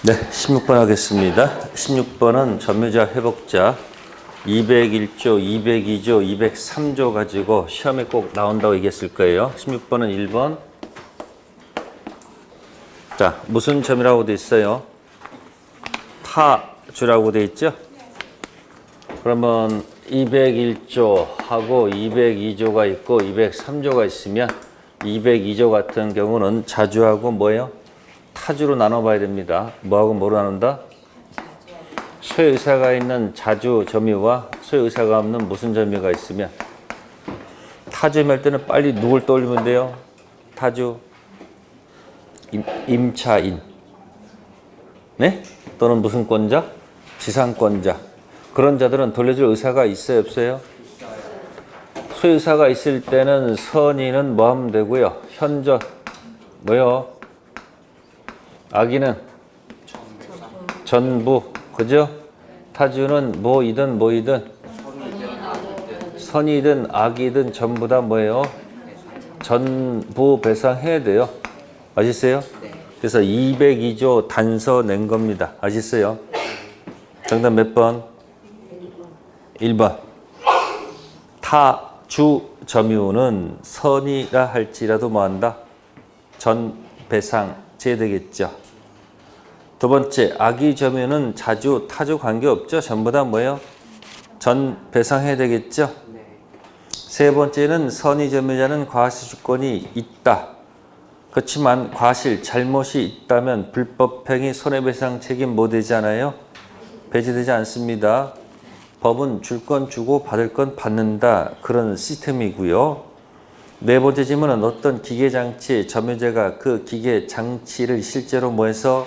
네, 16번 하겠습니다. 16번은 점유자 회복자 201조, 202조, 203조 가지고 시험에 꼭 나온다고 얘기했을 거예요. 16번은 1번. 자, 무슨 점이라고 돼 있어요? 타주라고 돼 있죠? 그러면 201조하고 202조가 있고 203조가 있으면 202조 같은 경우는 자주하고 뭐예요? 타주로 나눠봐야 됩니다. 뭐하고 뭐로 나눈다? 소유의사가 있는 자주 점유와 소유의사가 없는 무슨 점유가 있으면 타주할 때는 빨리 누굴 떠올리면 돼요? 타주 임차인, 네? 또는 무슨 권자? 지상권자. 그런 자들은 돌려줄 의사가 있어요, 없어요? 소유의사가 있을 때는 선의는 뭐 하면 되고요? 현저 뭐요? 악의는 전부, 그죠? 타주는 뭐이든 선이든 악이든 전부 다 뭐예요? 전부 배상해야 돼요. 아시겠어요? 그래서 202조 단서 낸 겁니다. 아시겠어요? 정답 몇 번? 1번. 타주 점유는 선이라 할지라도 뭐한다? 전 배상 제되겠죠. 두 번째, 악의 점유는 자주 타주 관계없죠. 전부 다 뭐예요? 전 배상해야 되겠죠. 세 번째는 선의 점유자는 과실주권이 있다. 그렇지만 과실, 잘못이 있다면 불법행위 손해배상 책임 뭐 되잖아요? 배제되지 않습니다. 법은 줄 건 주고 받을 건 받는다. 그런 시스템이고요. 네 번째 질문은 어떤 기계장치의 점유자가 그 기계장치를 실제로 뭐해서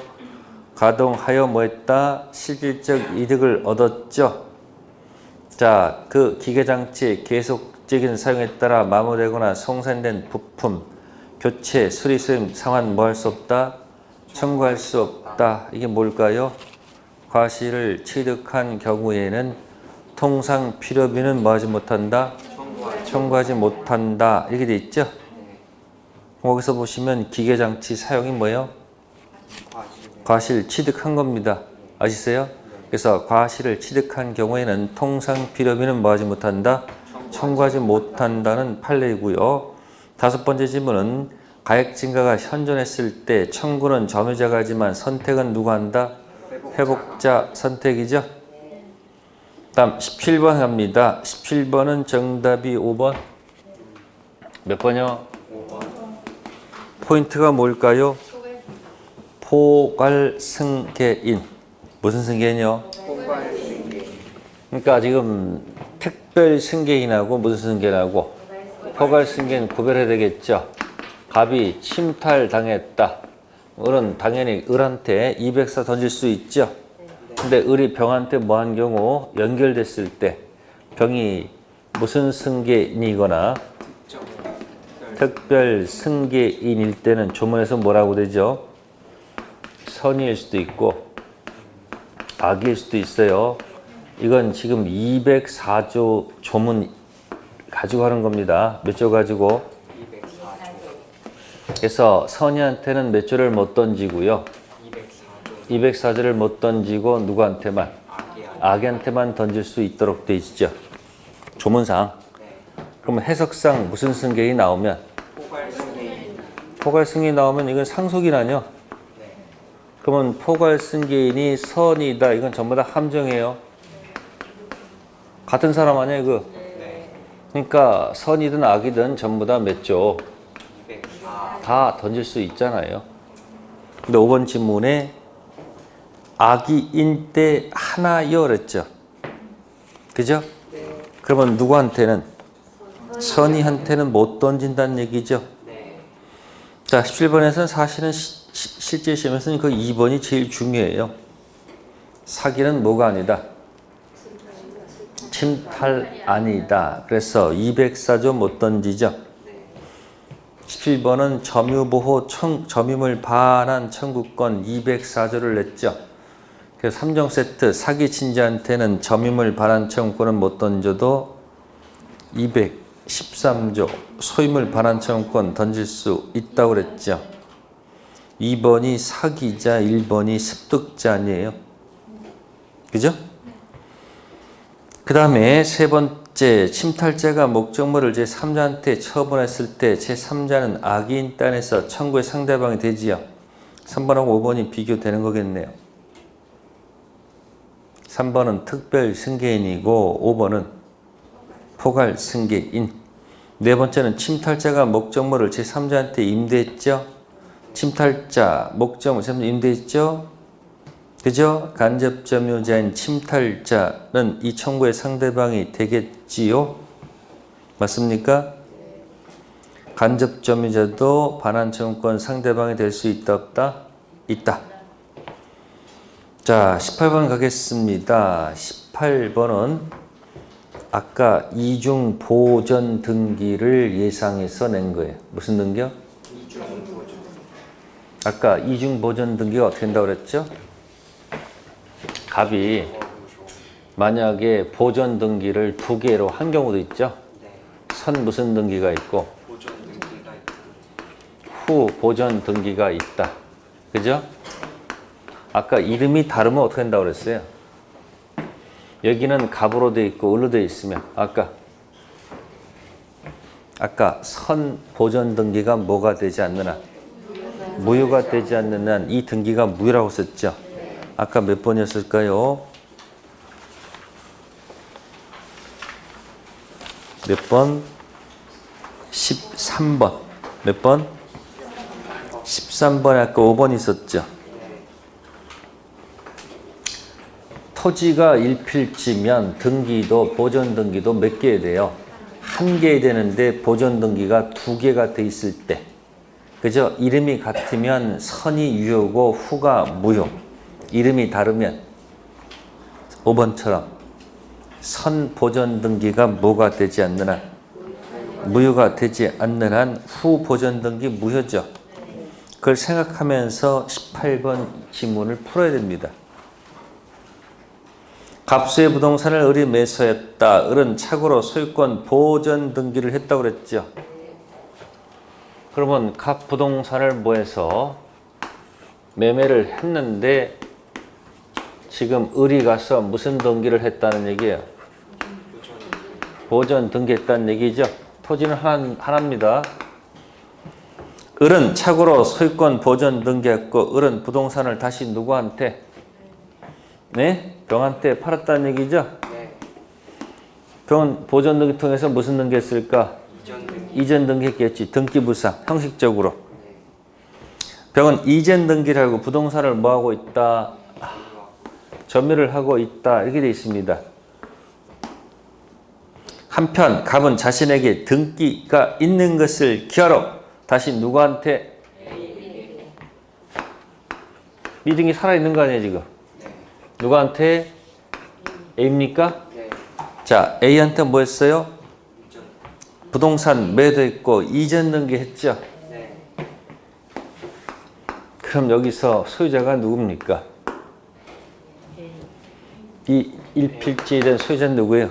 가동하여 뭐했다? 실질적 이득을 얻었죠. 자, 그 기계장치의 계속적인 사용에 따라 마모되거나 송산된 부품, 교체, 수리, 수임, 상환 뭐 할 수 없다? 청구할 수 없다. 이게 뭘까요? 과실을 취득한 경우에는 통상 필요비는 뭐 하지 못한다? 청구하지 못한다. 이렇게 돼 있죠? 거기서 보시면 기계장치 사용이 뭐예요? 과실 취득한 겁니다. 아시세요? 그래서 과실을 취득한 경우에는 통상 필요비는 뭐 하지 못한다? 청구하지 못한다는 판례이고요. 다섯 번째 질문은 가액 증가가 현존했을 때 청구는 점유자가 하지만 선택은 누가 한다? 회복자 선택이죠? 다음 17번 갑니다. 17번은 정답이 5번. 몇 번이요? 5번. 포인트가 뭘까요? 포괄승계인. 무슨 승계인이요? 포괄승계인. 그러니까 지금 특별승계인하고 무슨 승계인하고 포괄승계인 구별해야 되겠죠. 갑이 침탈당했다. 을은 당연히 을한테 204 던질 수 있죠. 근데 을이 병한테 뭐 한 경우 연결됐을 때 병이 무슨 승계인이거나 특별 승계인일 때는 조문에서 뭐라고 되죠? 선의일 수도 있고 악일 수도 있어요. 이건 지금 204조 조문 가지고 하는 겁니다. 몇 조 가지고? 204조. 그래서 선의한테는 몇 조를 못 던지고요. 204조를 못 던지고 누구한테만? 악의한테만 던질 수 있도록 돼 있죠. 조문상. 그러면 해석상 무슨 승계인이 나오면? 포괄승계인이 나오면 이건 상속이라뇨. 그러면 포괄승계인이 선이다. 이건 전부 다 함정이에요. 같은 사람 아니야 이거? 그러니까 선이든 악이든 전부 다 몇 조? 다 던질 수 있잖아요. 근데 5번 질문에 악의인 때 하나여 그랬죠. 그죠? 그러면 누구한테는? 선의한테는 못 던진다는 얘기죠. 자, 17번에서는 사실은 실제 시험에서는 그 2번이 제일 중요해요. 사기는 뭐가 아니다? 침탈 아니다. 그래서 204조 못 던지죠. 17번은 점유보호 점유물 반환 청구권 204조를 냈죠. 그래서 3종 세트 사기 친자한테는 점유물 반환 청구권은 못 던져도 213조 소유물 반환 청구권 던질 수 있다고 그랬죠. 2번이 사기자, 1번이 습득자 아니에요? 그죠? 그 다음에 세 번째, 침탈자가 목적물을 제3자한테 처분했을 때 제3자는 악의인 딴에서 청구의 상대방이 되지요. 3번하고 5번이 비교되는 거겠네요. 3번은 특별 승계인이고 5번은 포괄 승계인. 네 번째는 침탈자가 목적물을 제3자한테 임대했죠. 침탈자, 목적물 임대했죠. 그죠? 간접점유자인 침탈자는 이 청구의 상대방이 되겠지요. 맞습니까? 간접점유자도 반환청구권 상대방이 될 수 있다 없다? 있다. 자, 18번 가겠습니다. 18번은 아까 이중 보전 등기를 예상해서 낸 거예요. 무슨 등기요? 아까 이중 보전 등기가 어떻게 된다고 그랬죠? 갑이 만약에 보전 등기를 두 개로 한 경우도 있죠? 선 무슨 등기가 있고 후 보전 등기가 있다. 그죠? 아까 이름이 다르면 어떻게 된다고 그랬어요? 여기는 갑으로 돼 있고 을로 돼 있으면 아까 선 보전 등기가 뭐가 되지 않는 한 무효가 되지 않는 한 이 등기가 무효라고 썼죠. 아까 몇 번이었을까요? 몇 번? 13번. 몇 번? 13번에 아까 5번 있었죠. 토지가 1필지면 등기도 보전 등기도 몇 개 돼요? 한 개 되는데 보전 등기가 두 개가 돼 있을 때, 그죠? 이름이 같으면 선이 유효고 후가 무효. 이름이 다르면 5번처럼 선 보전 등기가 뭐가 되지 않는 한 무효가 되지 않는 한 후 보전 등기 무효죠. 그걸 생각하면서 18번 지문을 풀어야 됩니다. 갑수의 부동산을 을이 매수했다. 을은 착오로 소유권 보전 등기를 했다고 그랬죠. 그러면 갑 부동산을 뭐해서 매매를 했는데 지금 을이 가서 무슨 등기를 했다는 얘기예요? 보전 등기했다는 얘기죠. 토지는 하나입니다. 을은 착오로 소유권 보전 등기했고 을은 부동산을 다시 누구한테? 네? 병한테 팔았다는 얘기죠? 병은 보전 등기 통해서 무슨 등기 했을까? 이전 등기 했겠지. 등기부상, 형식적으로. 병은 이전 등기를 하고 부동산을 뭐하고 있다? 점유를 하고 있다. 이렇게 되어 있습니다. 한편 갑은 자신에게 등기가 있는 것을 기하로 다시 누구한테? 이 등기 살아있는 거 아니에요 지금? 누구한테? A입니까? 자, A한테 뭐 했어요? 부동산 매도했고 이전 등기 했죠? 그럼 여기서 소유자가 누굽니까? 이 1필지에 대한 소유자는 누구예요?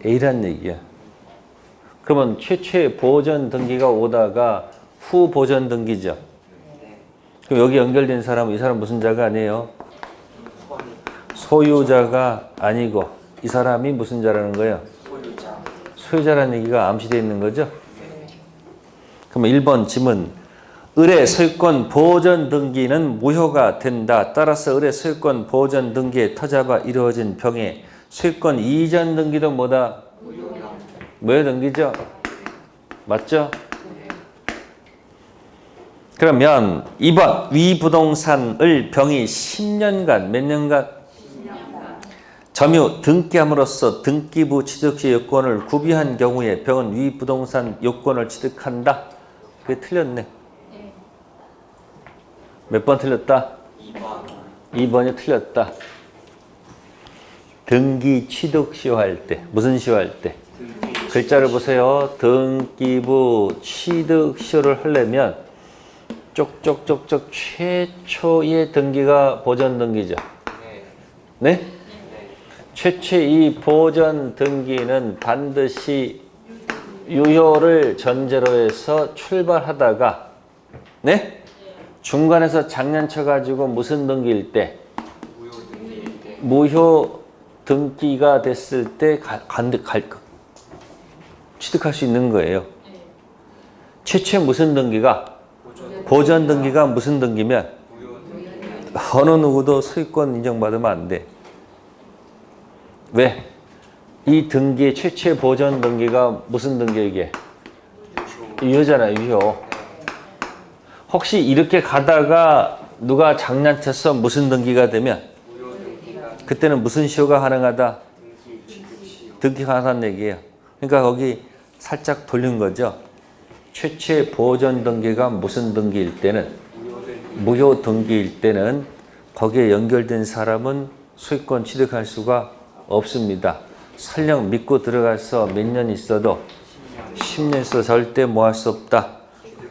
A란 얘기야. 그러면 최초의 보전 등기가 오다가 후 보전 등기죠. 그럼 여기 연결된 사람은 이 사람 무슨 자가 아니에요? 소유자가 아니고 이 사람이 무슨 자라는 거예요? 소유자라는 얘기가 암시되어 있는 거죠. 그럼 1번 지문. 을의 소유권 보전 등기는 무효가 된다. 따라서 을의 소유권 보전 등기에 터잡아 이루어진 병의 소유권 이전 등기도 뭐다? 무효 등기죠. 맞죠? 그러면 2번 위 부동산을 병이 10년간 몇 년간 점유 등기함으로써 등기부 취득시 요건을 구비한 경우에 병은 위 부동산 요건을 취득한다. 그게 틀렸네. 몇 번 틀렸다? 2번이 틀렸다. 등기 취득 시효할 때. 무슨 시효할 때? 글자를 보세요. 등기부 취득 시효를 하려면 쪽쪽쪽쪽 최초의 등기가 보전 등기죠. 네? 최초의 이 보전 등기는 반드시 유효를 전제로 해서 출발하다가 네? 중간에서 장난쳐가지고 무슨 등기일 때? 무효 등기일 때. 무효 등기가 됐을 때 취득할 수 있는 거예요. 최초에 무슨 등기가? 보전 등기가 무슨 등기면? 무효 등기. 어느 누구도 소유권 인정받으면 안 돼. 왜? 이 등기의 최초의 보전 등기가 무슨 등기야 이게? 유효잖아요. 유효. 혹시 이렇게 가다가 누가 장난쳐서 무슨 등기가 되면 무효 등기가 그때는 무슨 시효가 가능하다? 등기 취득시효. 등기가 가능하다는 얘기예요. 그러니까 거기 살짝 돌린 거죠. 최초의 보전 등기가 무슨 등기일 때는 무효 등기. 무효 등기일 때는 거기에 연결된 사람은 소유권 취득할 수가 없습니다. 설령 믿고 들어가서 몇 년 있어도 10년 있어 절대 뭐 할 수 없다.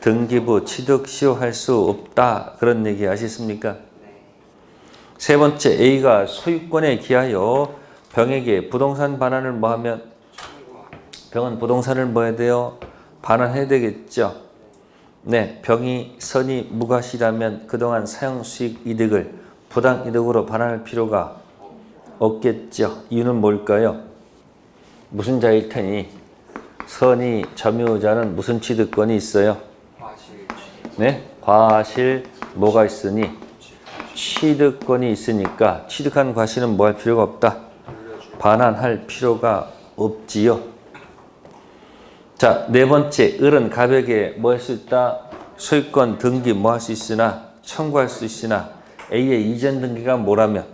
등기부 취득 시효할 수 없다. 그런 얘기 아시겠습니까? 세 번째, A가 소유권에 기하여 병에게 부동산 반환을 뭐 하면 병은 부동산을 뭐 해야 돼요? 반환해야 되겠죠. 네, 병이 선이 무과시라면 그동안 사용 수익 이득을 부당 이득으로 반환할 필요가 없겠죠. 이유는 뭘까요? 무슨 자일 테니 선이 점유자는 무슨 취득권이 있어요? 과실 네, 과실 뭐가 있으니 취득권이 있으니까 취득한 과실은 뭐 할 필요가 없다. 반환할 필요가 없지요. 자, 네 번째, 을은 갑에게 뭐 할 수 있다? 소유권 등기 뭐 할 수 있으나 청구할 수 있으나 A의 이전 등기가 뭐라면?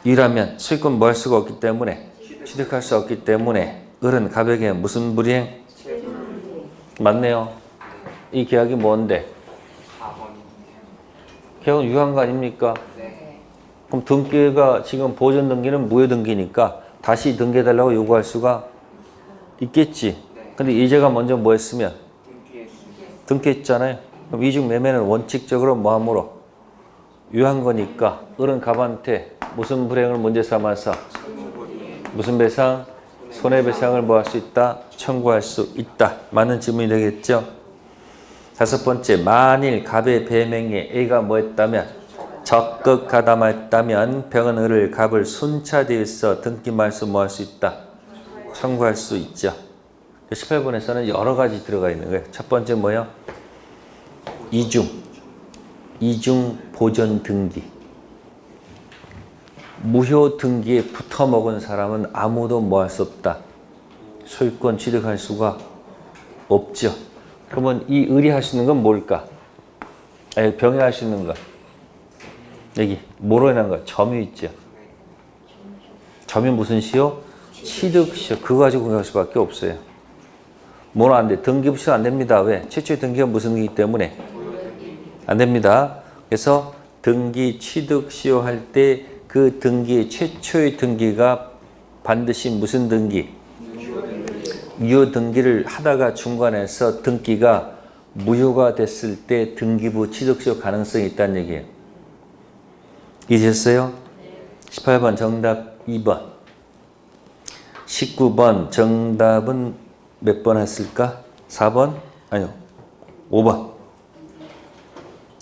이라면 소유권 뭐 할 수가 없기 때문에 취득할 수 없기 때문에 을은 갑에게 무슨 불이행? 맞네요. 이 계약이 뭔데? 4번. 계약은 유효한 거 아닙니까? 네. 그럼 등기가 지금 보전 등기는 무효 등기니까 다시 등기해달라고 요구할 수가 있겠지. 근데 이제가 먼저 뭐 했으면? 등기했습니다. 등기했잖아요. 그럼 이중 매매는 원칙적으로 뭐함으로? 유효한 거니까 을은 갑한테 무슨 불행을 문제 삼아서 무슨 배상? 손해배상을 뭐 할 수 있다? 청구할 수 있다. 맞는 질문이 되겠죠? 다섯 번째, 만일 갑의 배명에 A가 뭐 했다면? 적극 가담했다면 병은 을을 갑을 순차되어서 등기 말소 뭐 할 수 있다? 청구할 수 있죠. 18번에서는 여러 가지 들어가 있는 거예요. 첫 번째 뭐요? 이중 보전 등기. 무효 등기에 붙어 먹은 사람은 아무도 뭐 할 수 없다. 소유권 취득할 수가 없죠. 그러면 이 을이 할 수 있는 건 뭘까? 아니, 병이 할 수 있는 거. 여기 뭐로 인한 거? 점유 있죠. 점유 무슨 시효? 취득시효. 그거 가지고 공개할 수밖에 없어요. 뭐는 안 돼? 등기부 시효 안 됩니다. 왜? 최초의 등기가 무슨 등기이기 때문에? 안 됩니다. 그래서 등기 취득 시효 할 때 그 등기 최초의 등기가 반드시 무슨 등기? 유효 등기를 하다가 중간에서 등기가 무효가 됐을 때 등기부 취득 시효 가능성이 있다는 얘기예요. 이해됐어요? 18번 정답 2번. 19번 정답은 몇 번 했을까? 4번? 아니요. 5번.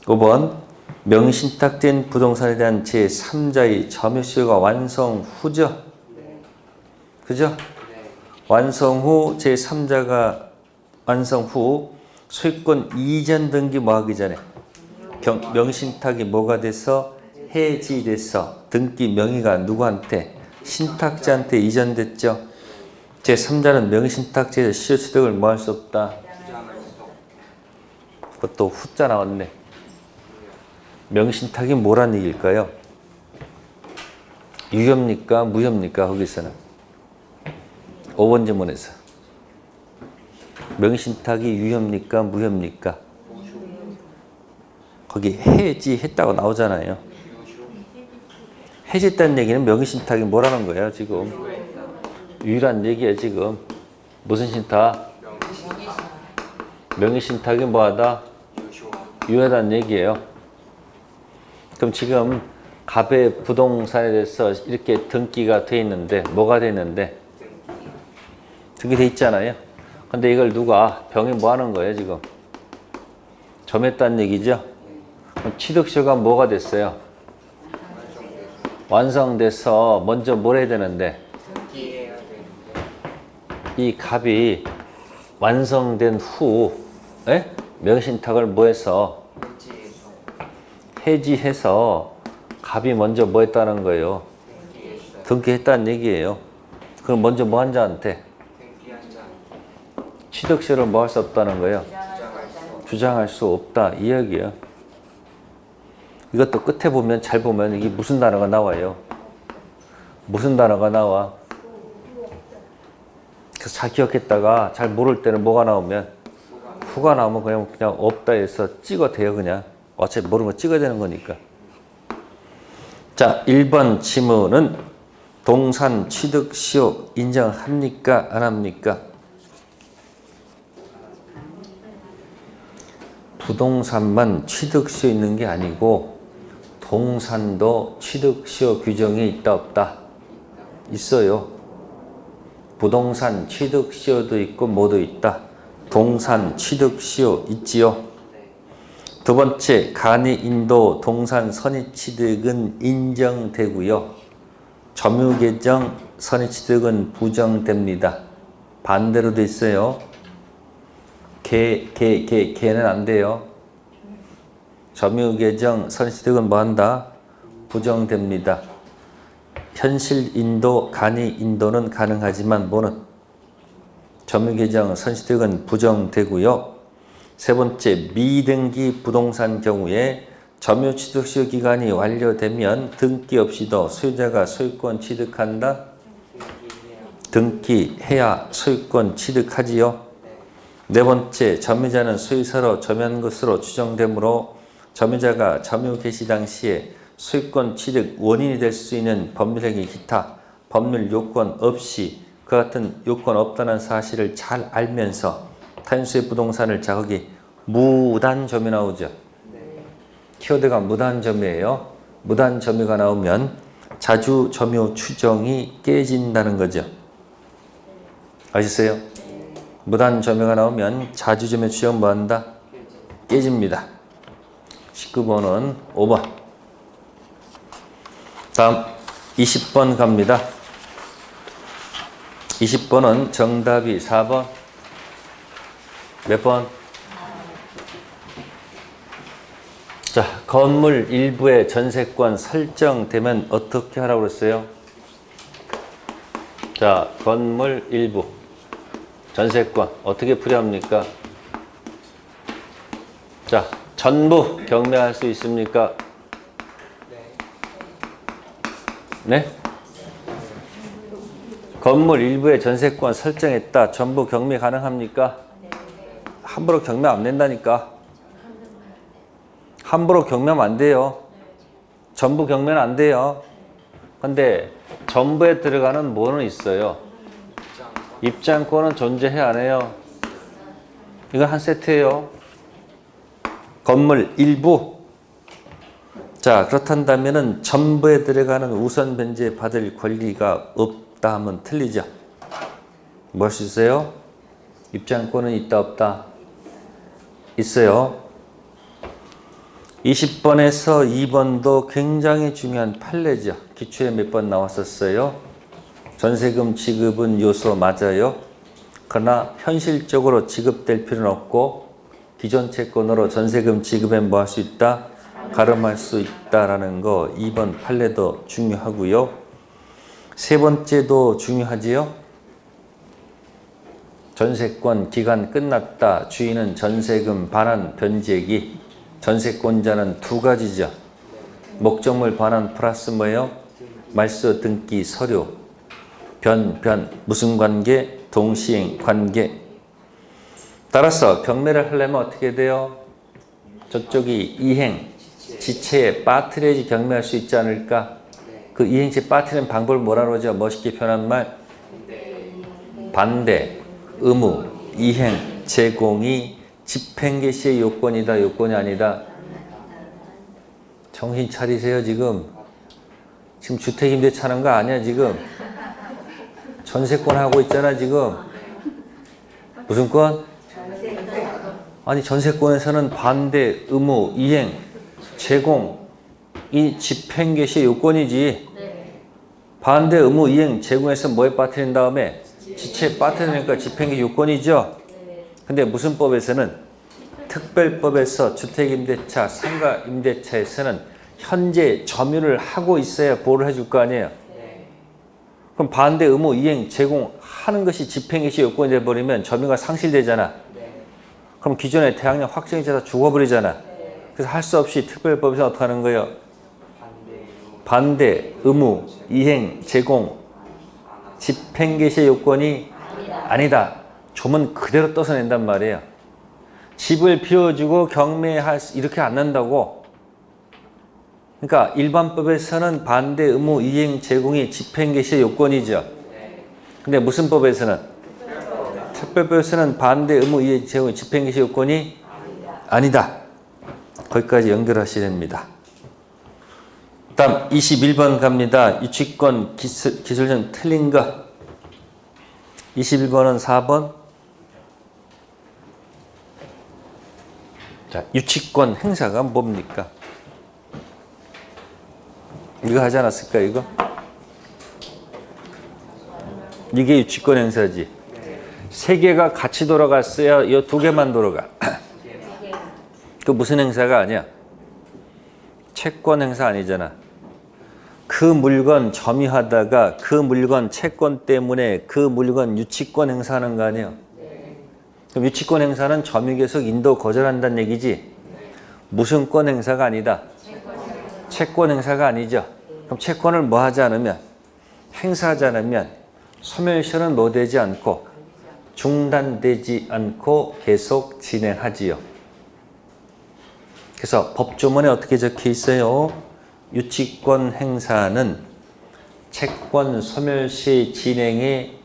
5번. 명신탁된 부동산에 대한 제3자의 점유시효가 완성 후죠? 그죠? 완성 후 제3자가 완성 후 소유권 이전 등기 뭐 하기 전에 명신탁이 뭐가 돼서 해지돼서 등기 명의가 누구한테? 신탁자한테 이전됐죠. 제3자는 명신탁자에서 시효 취득을 뭐 할 수 없다. 그것도 후자 나왔네. 명신탁이 뭐란 얘기일까요? 유효입니까? 무효입니까? 거기서는 5번 질문에서 명신탁이 유효입니까? 무효입니까? 거기 해지했다고 나오잖아요. 해지했다는 얘기는 명신탁이 뭐라는 거예요? 지금 유효란 얘기예요. 지금 무슨 신탁? 명의신탁이 뭐하다? 유효하다는 얘기예요. 그럼 지금 갑의 부동산에 대해서 이렇게 등기가 돼 있는데 뭐가 돼 있는데? 등기돼 있잖아요. 근데 이걸 누가 병이 뭐 하는 거예요 지금? 점했다는 얘기죠? 취득시효가 뭐가 됐어요? 완성돼서 먼저 뭘 해야 되는데 등기해야 되는데 이 값이 완성된 후 명신탁을 뭐해서 해지해서 값이 먼저 뭐 했다는 거예요? 등기했어요. 등기했다는 얘기예요. 그럼 먼저 뭐 한 자한테? 등기한 자 취득시효를 뭐 할 수 없다는 거예요? 주장할 수 없다 이 이야기예요. 이것도 끝에 보면 잘 보면 이게 무슨 단어가 나와요? 무슨 단어가 나와? 그래서 잘 기억했다가 잘 모를 때는 뭐가 나오면 후가 나오면 그냥 없다 해서 찍어 대요. 그냥 어차피 모르는 거 찍어야 되는 거니까. 자, 1번 지문은 동산 취득시효 인정합니까? 안 합니까? 부동산만 취득시효 있는 게 아니고 동산도 취득시효 규정이 있다 없다? 있어요. 부동산 취득시효도 있고 뭐도 있다. 동산 취득시효 있지요. 두 번째, 간이인도 동산 선의취득은 인정되고요. 점유계정 선의취득은 부정됩니다. 반대로도 있어요. 개는 안 돼요. 점유계정 선의취득은 뭐 한다? 부정됩니다. 현실인도, 간이인도는 가능하지만 뭐는? 점유계정 선의취득은 부정되고요. 세 번째, 미등기 부동산 경우에 점유취득시효 기간이 완료되면 등기 없이도 소유자가 소유권 취득한다? 등기해야 소유권 취득하지요. 네 번째, 점유자는 소유사로 점유한 것으로 추정되므로 점유자가 점유 개시 당시에 소유권 취득 원인이 될 수 있는 법률행위 기타 법률 요건 없이 그 같은 요건 없다는 사실을 잘 알면서 탄수의 부동산을 자극이 무단점유 나오죠. 키워드가 무단점유예요. 무단점유가 나오면 자주점유 추정이 깨진다는 거죠. 아시겠어요? 무단점유가 나오면 자주점유 추정 뭐한다? 깨집니다. 19번은 5번. 다음 20번 갑니다. 20번은 정답이 4번. 몇 번? 자, 건물 일부의 전세권 설정되면 어떻게 하라고 그랬어요? 자, 건물 일부 전세권 어떻게 풀이합니까? 자, 전부 경매할 수 있습니까? 네? 건물 일부의 전세권 설정했다. 전부 경매 가능합니까? 함부로 경매 안 된다니까. 함부로 경매하면 안 돼요. 전부 경매는 안 돼요. 근데 전부에 들어가는 뭐는 있어요? 입장권은 존재해 안 해요? 이건 한 세트예요. 건물 일부. 자, 그렇단다면은 전부에 들어가는 우선 변제 받을 권리가 없다 하면 틀리죠. 뭐 할 수 있어요? 입장권은 있다 없다? 있어요. 20번에서 2번도 굉장히 중요한 판례죠. 기초에 몇 번 나왔었어요. 전세금 지급은 요소 맞아요. 그러나 현실적으로 지급될 필요는 없고 기존 채권으로 전세금 지급엔 뭐 할 수 있다? 가름할 수 있다라는 거 2번 판례도 중요하고요. 세 번째도 중요하지요. 전세권 기간 끝났다. 주인은 전세금 반환 변제기. 전세권자는 두 가지죠. 목적물 반환 플러스 뭐예요? 말소 등기 서류. 변 무슨 관계? 동시행 관계. 따라서 경매를 하려면 어떻게 돼요? 저쪽이 이행 지체에 빠뜨려야지 경매할 수 있지 않을까? 그 이행지에 빠뜨리는 방법을 뭐라 그러죠? 멋있게 표현한 말. 반대, 의무, 이행, 제공이 집행개시의 요건이다, 요건이 아니다. 정신 차리세요, 지금. 지금 주택임대 차는 거 아니야, 지금. 전세권 하고 있잖아, 지금. 무슨 권? 아니, 전세권에서는 반대, 의무, 이행, 제공이 집행개시의 요건이지. 네. 반대 의무 이행 제공해서 뭐에 빠뜨린 다음에 지체에 빠뜨리니까 집행개시 요건이죠. 네. 근데 무슨 법에서는 특별법에서 주택임대차, 상가임대차에서는 현재 점유를 하고 있어야 보호를 해줄 거 아니에요. 네. 그럼 반대 의무 이행 제공하는 것이 집행개시 요건이 돼버리면 점유가 상실되잖아. 네. 그럼 기존의 대항력 확정이자 다 죽어버리잖아. 네. 그래서 할 수 없이 특별법에서 어떻게 하는 거예요? 반대 반대 의무 이행 제공 집행개시의 요건이 아니다. 조문 그대로 떠서 낸단 말이에요. 집을 비워주고 경매할 수 이렇게 안 난다고. 그러니까 일반법에서는 반대 의무 이행 제공이 집행개시의 요건이죠. 근데 무슨 법에서는? 특별법에서는 반대 의무 이행 제공이 집행개시 요건이 아니다. 거기까지 연결하셔야 됩니다. 다음 21번 갑니다. 유치권 기술적 틀린 거. 21번은 4번. 자, 유치권 행사가 뭡니까? 이거 하지 않았을까, 이거? 이게 유치권 행사지. 세 개가 같이 돌아갔어야 이 두 개만 돌아가. 그 무슨 행사가 아니야? 채권 행사 아니잖아. 그 물건 점유하다가 그 물건 채권 때문에 그 물건 유치권 행사하는 거 아니에요? 그럼 유치권 행사는 점유 계속 인도 거절한다는 얘기지? 무슨 권 행사가 아니다. 채권 행사가 아니죠. 그럼 채권을 뭐 하지 않으면, 행사하지 않으면 소멸시효는 뭐 되지 않고 중단되지 않고 계속 진행하지요. 그래서 법조문에 어떻게 적혀 있어요? 유치권 행사는 채권 소멸시 진행에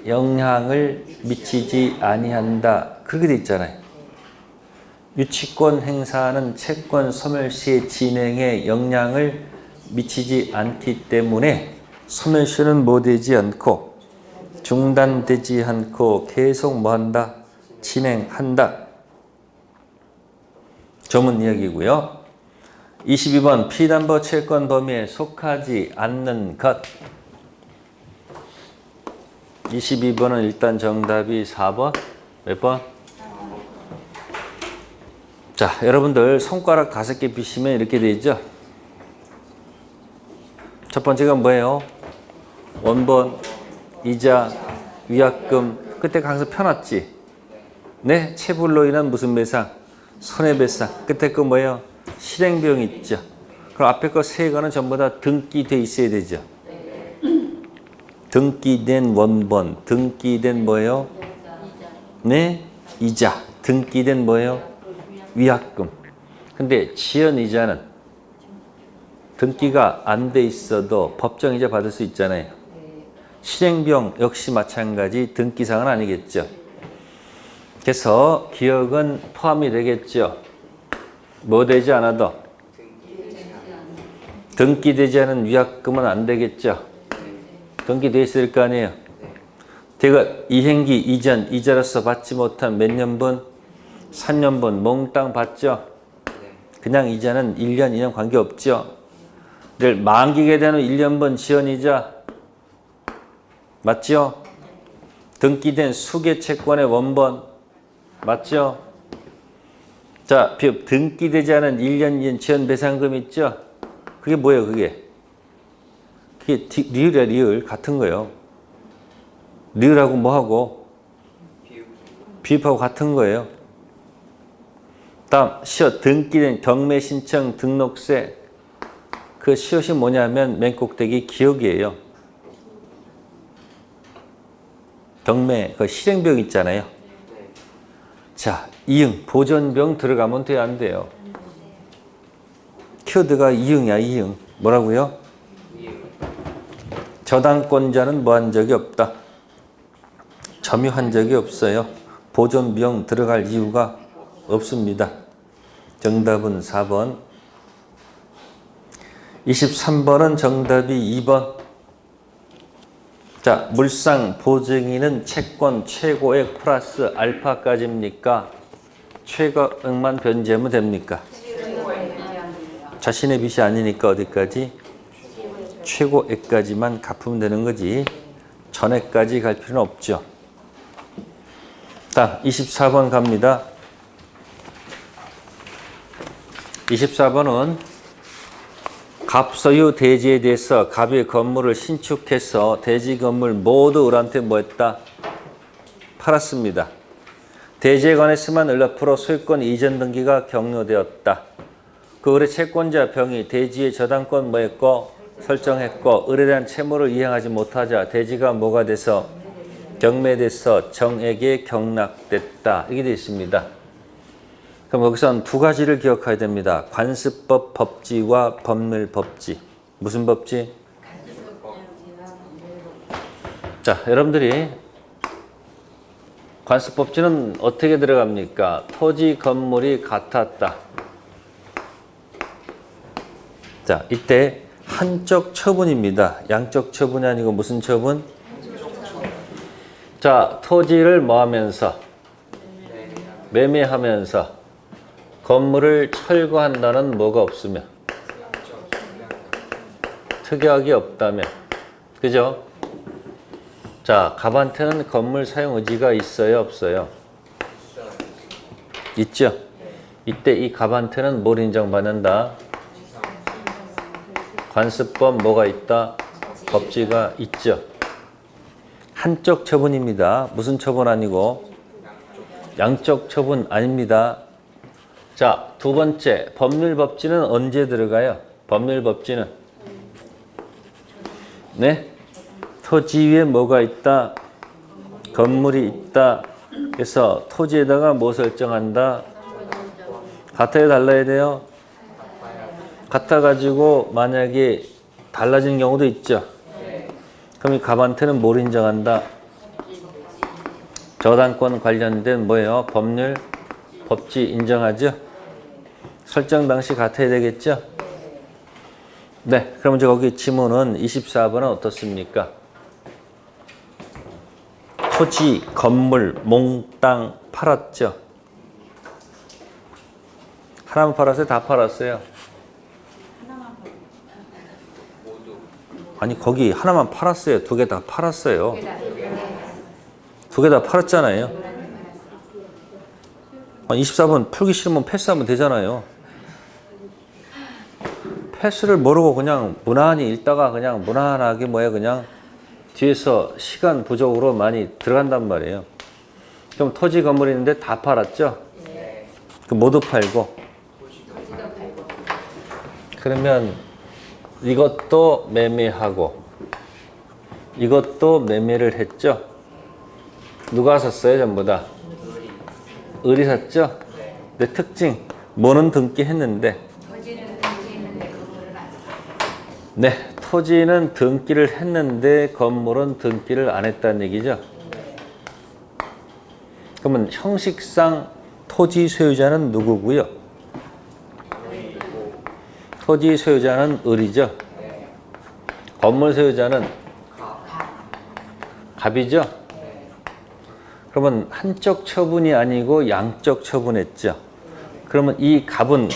영향을 미치지 아니한다. 그렇게 돼 있잖아요. 유치권 행사는 채권 소멸시 진행에 영향을 미치지 않기 때문에 소멸시효는 뭐 되지 않고 중단되지 않고 계속 뭐 한다? 진행한다. 조문 이야기고요. 22번 피담보 채권 범위에 속하지 않는 것. 22번은 일단 정답이 4번. 몇 번? 자, 여러분들 손가락 5개 비시면 이렇게 되죠. 첫 번째가 뭐예요? 원본, 이자, 위약금. 그때 강서 펴놨지? 네? 체불로 인한 무슨 배상? 손해배상. 끝에 거 뭐예요? 실행비용 있죠. 그럼 앞에 거 세 개는 전부 다 등기돼 있어야 되죠. 등기된 원본, 등기된 뭐예요? 네? 이자. 등기된 뭐예요? 위약금. 근데 지연이자는 등기가 안 돼 있어도 법정이자 받을 수 있잖아요. 실행비용 역시 마찬가지 등기사항은 아니겠죠. 그래서 기억은 포함이 되겠죠. 뭐 되지 않아도 등기되지 않은 위약금은 안 되겠죠. 등기돼 있을 거 아니에요. 대가 이행기 이전 이자로서 받지 못한 몇 년분? 3년분 몽땅 받죠. 그냥 이자는 1년 2년 관계없죠. 늘 만기게 되는 1년분 지연이자 맞죠? 등기된 수개 채권의 원본 맞죠? 자, 비읍 등기되지 않은 1년 2년 지연 배상금 있죠? 그게 뭐예요, 그게? 그게 리을이야, 리을. 같은 거예요. 리을하고 뭐하고? 비읍하고 같은 거예요. 다음, 시옷 등기된 경매 신청 등록세. 그 시옷이 뭐냐면 맨 꼭대기 기억이에요. 경매, 그 실행비용 있잖아요. 자, 이응, 보존비용 들어가면 돼요, 안 돼요? 키워드가 이응이야, 이응. 뭐라고요? 저당권자는 뭐 한 적이 없다. 점유한 적이 없어요. 보존비용 들어갈 이유가 없습니다. 정답은 4번. 23번은 정답이 2번. 자, 물상 보증인은 채권 최고액 플러스 알파까지입니까? 최고액만 변제하면 됩니까? 자신의 빚이 아니니까 어디까지? 최고액까지만 갚으면 되는 거지. 전액까지 갈 필요는 없죠. 다음 24번 갑니다. 24번은 갑소유 대지에 대해서 갑이 건물을 신축해서 대지 건물 모두 을한테 뭐 했다? 팔았습니다. 대지에 관해서만 을 앞으로 소유권 이전 등기가 격려되었다. 그 을의 채권자 병이 대지의 저당권 뭐 했고? 설정했고 을에 대한 채무를 이행하지 못하자 대지가 뭐가 돼서? 경매돼서 정에게 경락됐다. 이게 되어 있습니다. 그럼 여기서는 두 가지를 기억해야 됩니다. 관습법 법지와 법률 법지. 무슨 법지? 자, 여러분들이 관습법지는 어떻게 들어갑니까? 토지 건물이 같았다. 자, 이때 한쪽 처분입니다. 양쪽 처분이 아니고 무슨 처분? 자, 토지를 뭐 하면서? 매매하면서 건물을 철거한다는 뭐가 없으면? 특약이 없다면. 그죠? 자, 갑한테는 건물 사용 의지가 있어요, 없어요? 있죠? 이때 이 갑한테는 뭘 인정받는다? 관습법 뭐가 있다? 법지가 있죠. 한쪽 처분입니다. 무슨 처분 아니고? 양쪽 처분 아닙니다. 자, 두 번째 법률 법지는 언제 들어가요? 법률 법지는 네? 토지 위에 뭐가 있다? 건물이 있다. 그래서 토지에다가 뭐 설정한다? 같아야 달라야 돼요? 같아가지고 만약에 달라진 경우도 있죠. 그럼 이 갑한테는 뭘 인정한다? 저당권 관련된 뭐예요? 법률 법지 인정하죠? 설정 당시 같아야 되겠죠? 네, 그럼 이제 거기 지문은 24번은 어떻습니까? 토지, 건물, 몽땅 팔았죠? 하나만 팔았어요? 다 팔았어요? 아니, 거기 하나만 팔았어요? 두 개 다 팔았어요? 두 개 다 팔았잖아요? 24번 풀기 싫으면 패스하면 되잖아요. 패스를 모르고 그냥 무난히 읽다가 그냥 무난하게 그냥 뒤에서 시간 부족으로 많이 들어간단 말이에요. 그럼 토지 건물이 있는데 다 팔았죠? 그 모두 팔고. 그러면 이것도 매매하고 이것도 매매를 했죠? 누가 샀어요? 전부 다? 을이 샀죠? 근데 특징, 뭐는 등기했는데? 네, 토지는 등기를 했는데 건물은 등기를 안 했다는 얘기죠? 그러면 형식상 토지 소유자는 누구고요? 토지 소유자는 을이죠? 건물 소유자는 갑이죠? 그러면 한쪽 처분이 아니고 양쪽 처분했죠. 그러면 이 갑은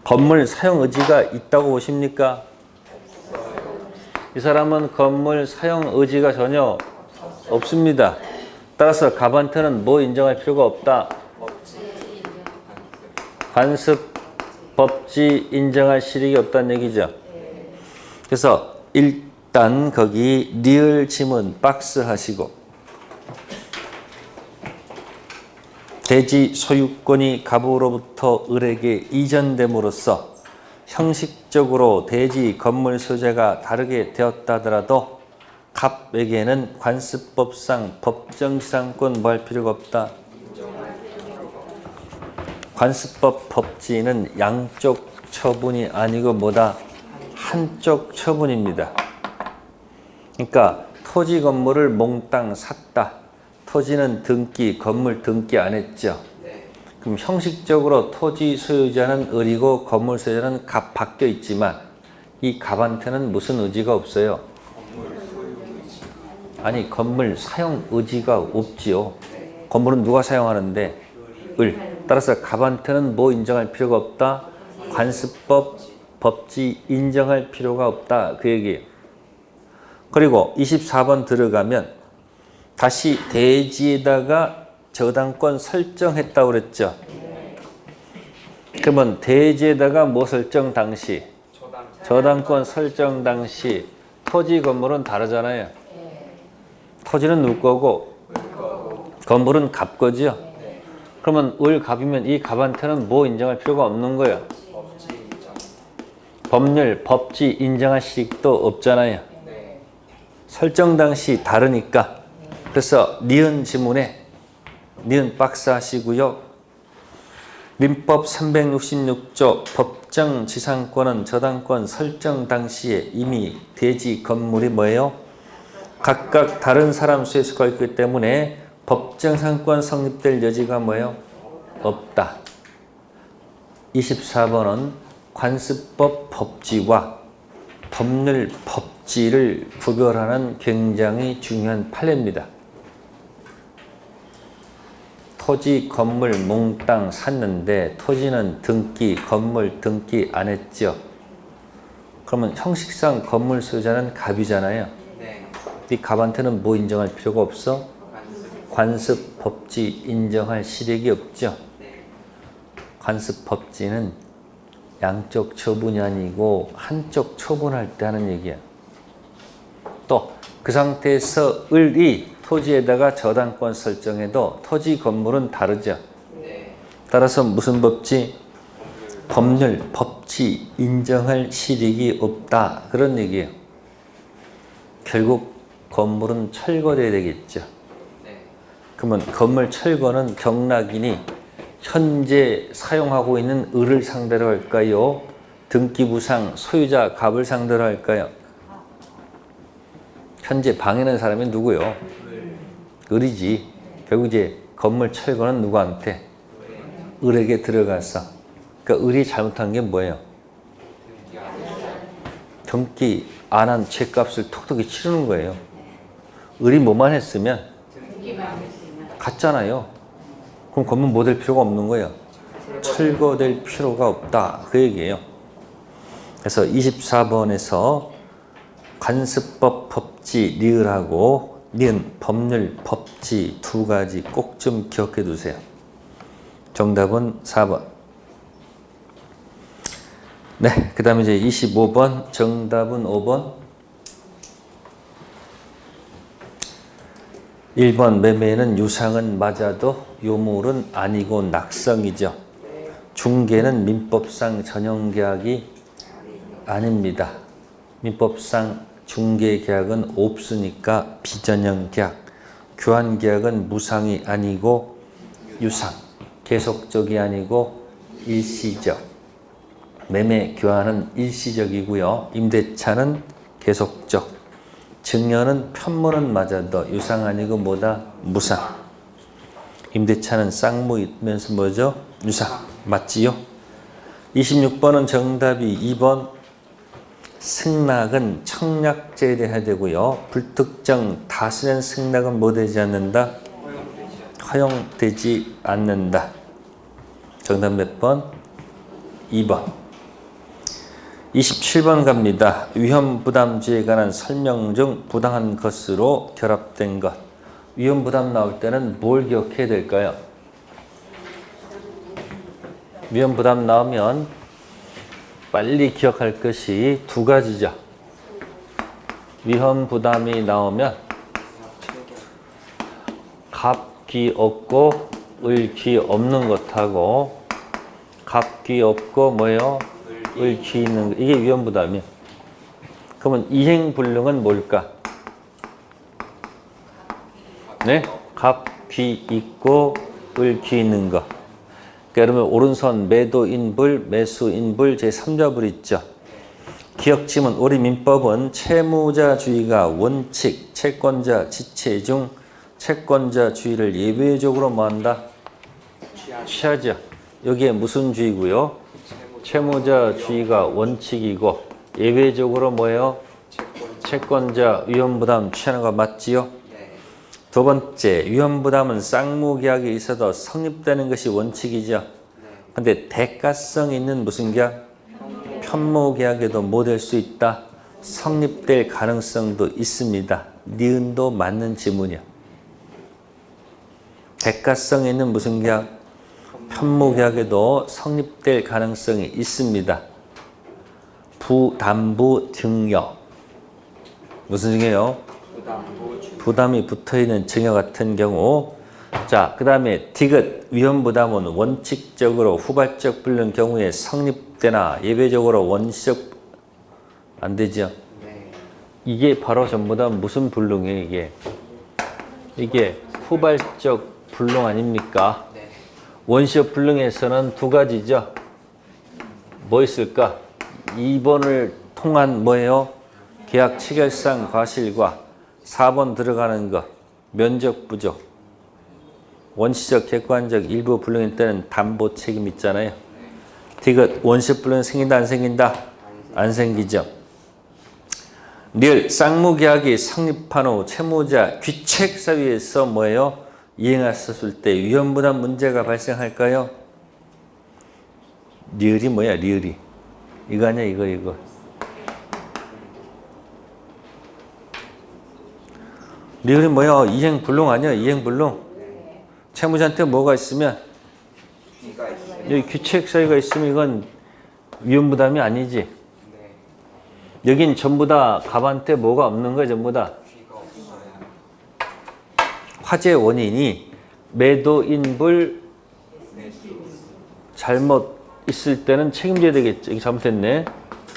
건물 사용 의지가 있다고 보십니까? 이 사람은 건물 사용 의지가 전혀 없습니다. 따라서 갑한테는 뭐 인정할 필요가 없다? 관습 법지 인정할 실익이 없다는 얘기죠. 그래서 일단 거기 리을 지문 박스 하시고 대지 소유권이 갑으로부터 을에게 이전됨으로써 형식적으로 대지 건물 소재가 다르게 되었다더라도 갑에게는 관습법상 법정시상권 뭐 할 필요가 없다. 관습법 법지는 양쪽 처분이 아니고 뭐다? 한쪽 처분입니다. 그러니까 토지 건물을 몽땅 샀다. 토지는 등기, 건물 등기 안 했죠. 그럼 형식적으로 토지 소유자는 을이고 건물 소유자는 갑 바뀌어 있지만 이 갑한테는 무슨 의지가 없어요? 아니, 건물 사용 의지가 없지요. 건물은 누가 사용하는데? 을. 따라서 갑한테는 뭐 인정할 필요가 없다? 관습법, 법지 인정할 필요가 없다. 그 얘기예요. 그리고 24번 들어가면 다시 대지에다가 저당권 설정했다고 그랬죠. 그러면 대지에다가 뭐 설정 당시? 저당권 설정 당시 토지 건물은 다르잖아요. 토지는 누구 거고 건물은 갑 거죠. 그러면 을 갑이면 이 갑한테는 뭐 인정할 필요가 없는 거예요. 법률, 법지 인정할 식도 없잖아요. 설정 당시 다르니까. 그래서 니은 지문에 니은 박스 하시고요. 민법 366조 법정 지상권은 저당권 설정 당시에 이미 대지 건물이 뭐예요? 각각 다른 사람 수에 속하고 있기 때문에 법정상권 성립될 여지가 뭐예요? 없다. 24번은 관습법 법지와 법률 법지를 구별하는 굉장히 중요한 판례입니다. 토지, 건물, 몽땅 샀는데 토지는 등기, 건물 등기 안 했죠. 그러면 형식상 건물 소유자는 갑이잖아요. 이 갑한테는 뭐 인정할 필요가 없어? 관습 법지 인정할 실익이 없죠. 관습 법지는 양쪽 처분이 아니고 한쪽 처분할 때 하는 얘기야. 또 그 상태에서 을이 토지에다가 저당권 설정해도 토지 건물은 다르죠. 따라서 무슨 법지? 법률 법지 인정할 실익이 없다. 그런 얘기예요. 결국 건물은 철거돼야 되겠죠. 그러면 건물 철거는 경락인이 현재 사용하고 있는 을을 상대로 할까요? 등기부상 소유자 갑을 상대로 할까요? 현재 방해하는 사람이 누구요? 을이지. 결국 이제 건물 철거는 누구한테? 을에게 들어가서. 그러니까 을이 잘못한 게 뭐예요? 등기 안 한 죄값을 톡톡히 치르는 거예요. 을이 뭐만 했으면 갔잖아요. 그럼 건물 뭐 될 필요가 없는 거예요. 철거될 필요가 없다. 그 얘기예요. 그래서 24번에서 관습법 법지 리을하고 니은 법률 법지 두 가지 꼭 좀 기억해 두세요. 정답은 4번. 네, 그 다음에 이제 25번 정답은 5번. 1번 매매는 유상은 맞아도 요물은 아니고 낙성이죠. 중개는 민법상 전형계약이 아닙니다. 민법상 중개계약은 없으니까 비전형계약. 교환계약은 무상이 아니고 유상. 계속적이 아니고 일시적. 매매 교환은 일시적이고요. 임대차는 계속적. 증여는 편물은 맞아도 유상 아니고 뭐다? 무상. 임대차는 쌍무이면서 뭐죠? 유상. 맞지요? 26번은 정답이 2번. 승낙은 청약제해야 되고요. 불특정 다수된 승낙은 뭐 되지 않는다? 허용되지 않는다. 정답 몇 번? 2번. 27번 갑니다. 위험부담주에 관한 설명 중 부당한 것으로 결합된 것. 위험부담 나올 때는 뭘 기억해야 될까요? 위험부담 나오면 빨리 기억할 것이 두 가지죠. 위험부담이 나오면 갑귀 없고 을귀 없는 것하고 갑귀 없고 뭐요? 을귀 있는 것. 이게 위험부담이에요. 그러면 이행불능은 뭘까? 네? 갑귀 있고 을귀 있는 것. 그러면 오른손 매도인불, 매수인불 제3자불 있죠. 기억지문 우리 민법은 채무자주의가 원칙, 채권자 지체 중 채권자주의를 예외적으로 뭐한다? 취하죠. 여기에 무슨 주의고요? 채무자주의가 원칙이고 예외적으로 뭐예요? 채권자 위험부담 취하는 거 맞지요? 두 번째, 위험부담은 쌍무계약이 있어도 성립되는 것이 원칙이죠. 근데 대가성 있는 무슨 계약? 편모계약에도 못 될 수 있다. 성립될 가능성도 있습니다. 니은도 맞는 지문이야. 대가성 있는 무슨 계약? 편모계약에도 성립될 가능성이 있습니다. 부담부 증여. 무슨 증여요? 부담이 붙어있는 증여 같은 경우. 자, 그 다음에 디귿 위헌부담은 원칙적으로 후발적 불능 경우에 성립되나 예외적으로 원시적 안 되죠. 이게 바로 전부 다 무슨 불능이에요, 이게? 이게 후발적 불능 아닙니까? 원시적 불능에서는 두 가지죠. 뭐 있을까? 2번을 통한 뭐예요? 계약 체결상 과실과 4번 들어가는 거 면적 부족. 원시적 객관적 일부 불능일 때는 담보 책임 있잖아요. 디귿 원시적 불능 생긴다 안 생긴다? 안 생기죠. 리을 쌍무계약이 성립한 후 채무자 귀책 사유에서 뭐예요? 이행했었을 때 위헌부담 문제가 발생할까요? 리을이 뭐야? 리을이 이거 아니야? 이거 리을이 뭐야? 이행불능 아니야? 이행불능. 채무자한테 뭐가 있으면 여기 귀책 사유가 있으면 이건 위헌부담이 아니지. 여긴 전부 다 갑한테 뭐가 없는 거야? 전부 다 화재 원인이 매도인불 잘못 있을 때는 책임져야 되겠죠. 이게 잘못했네.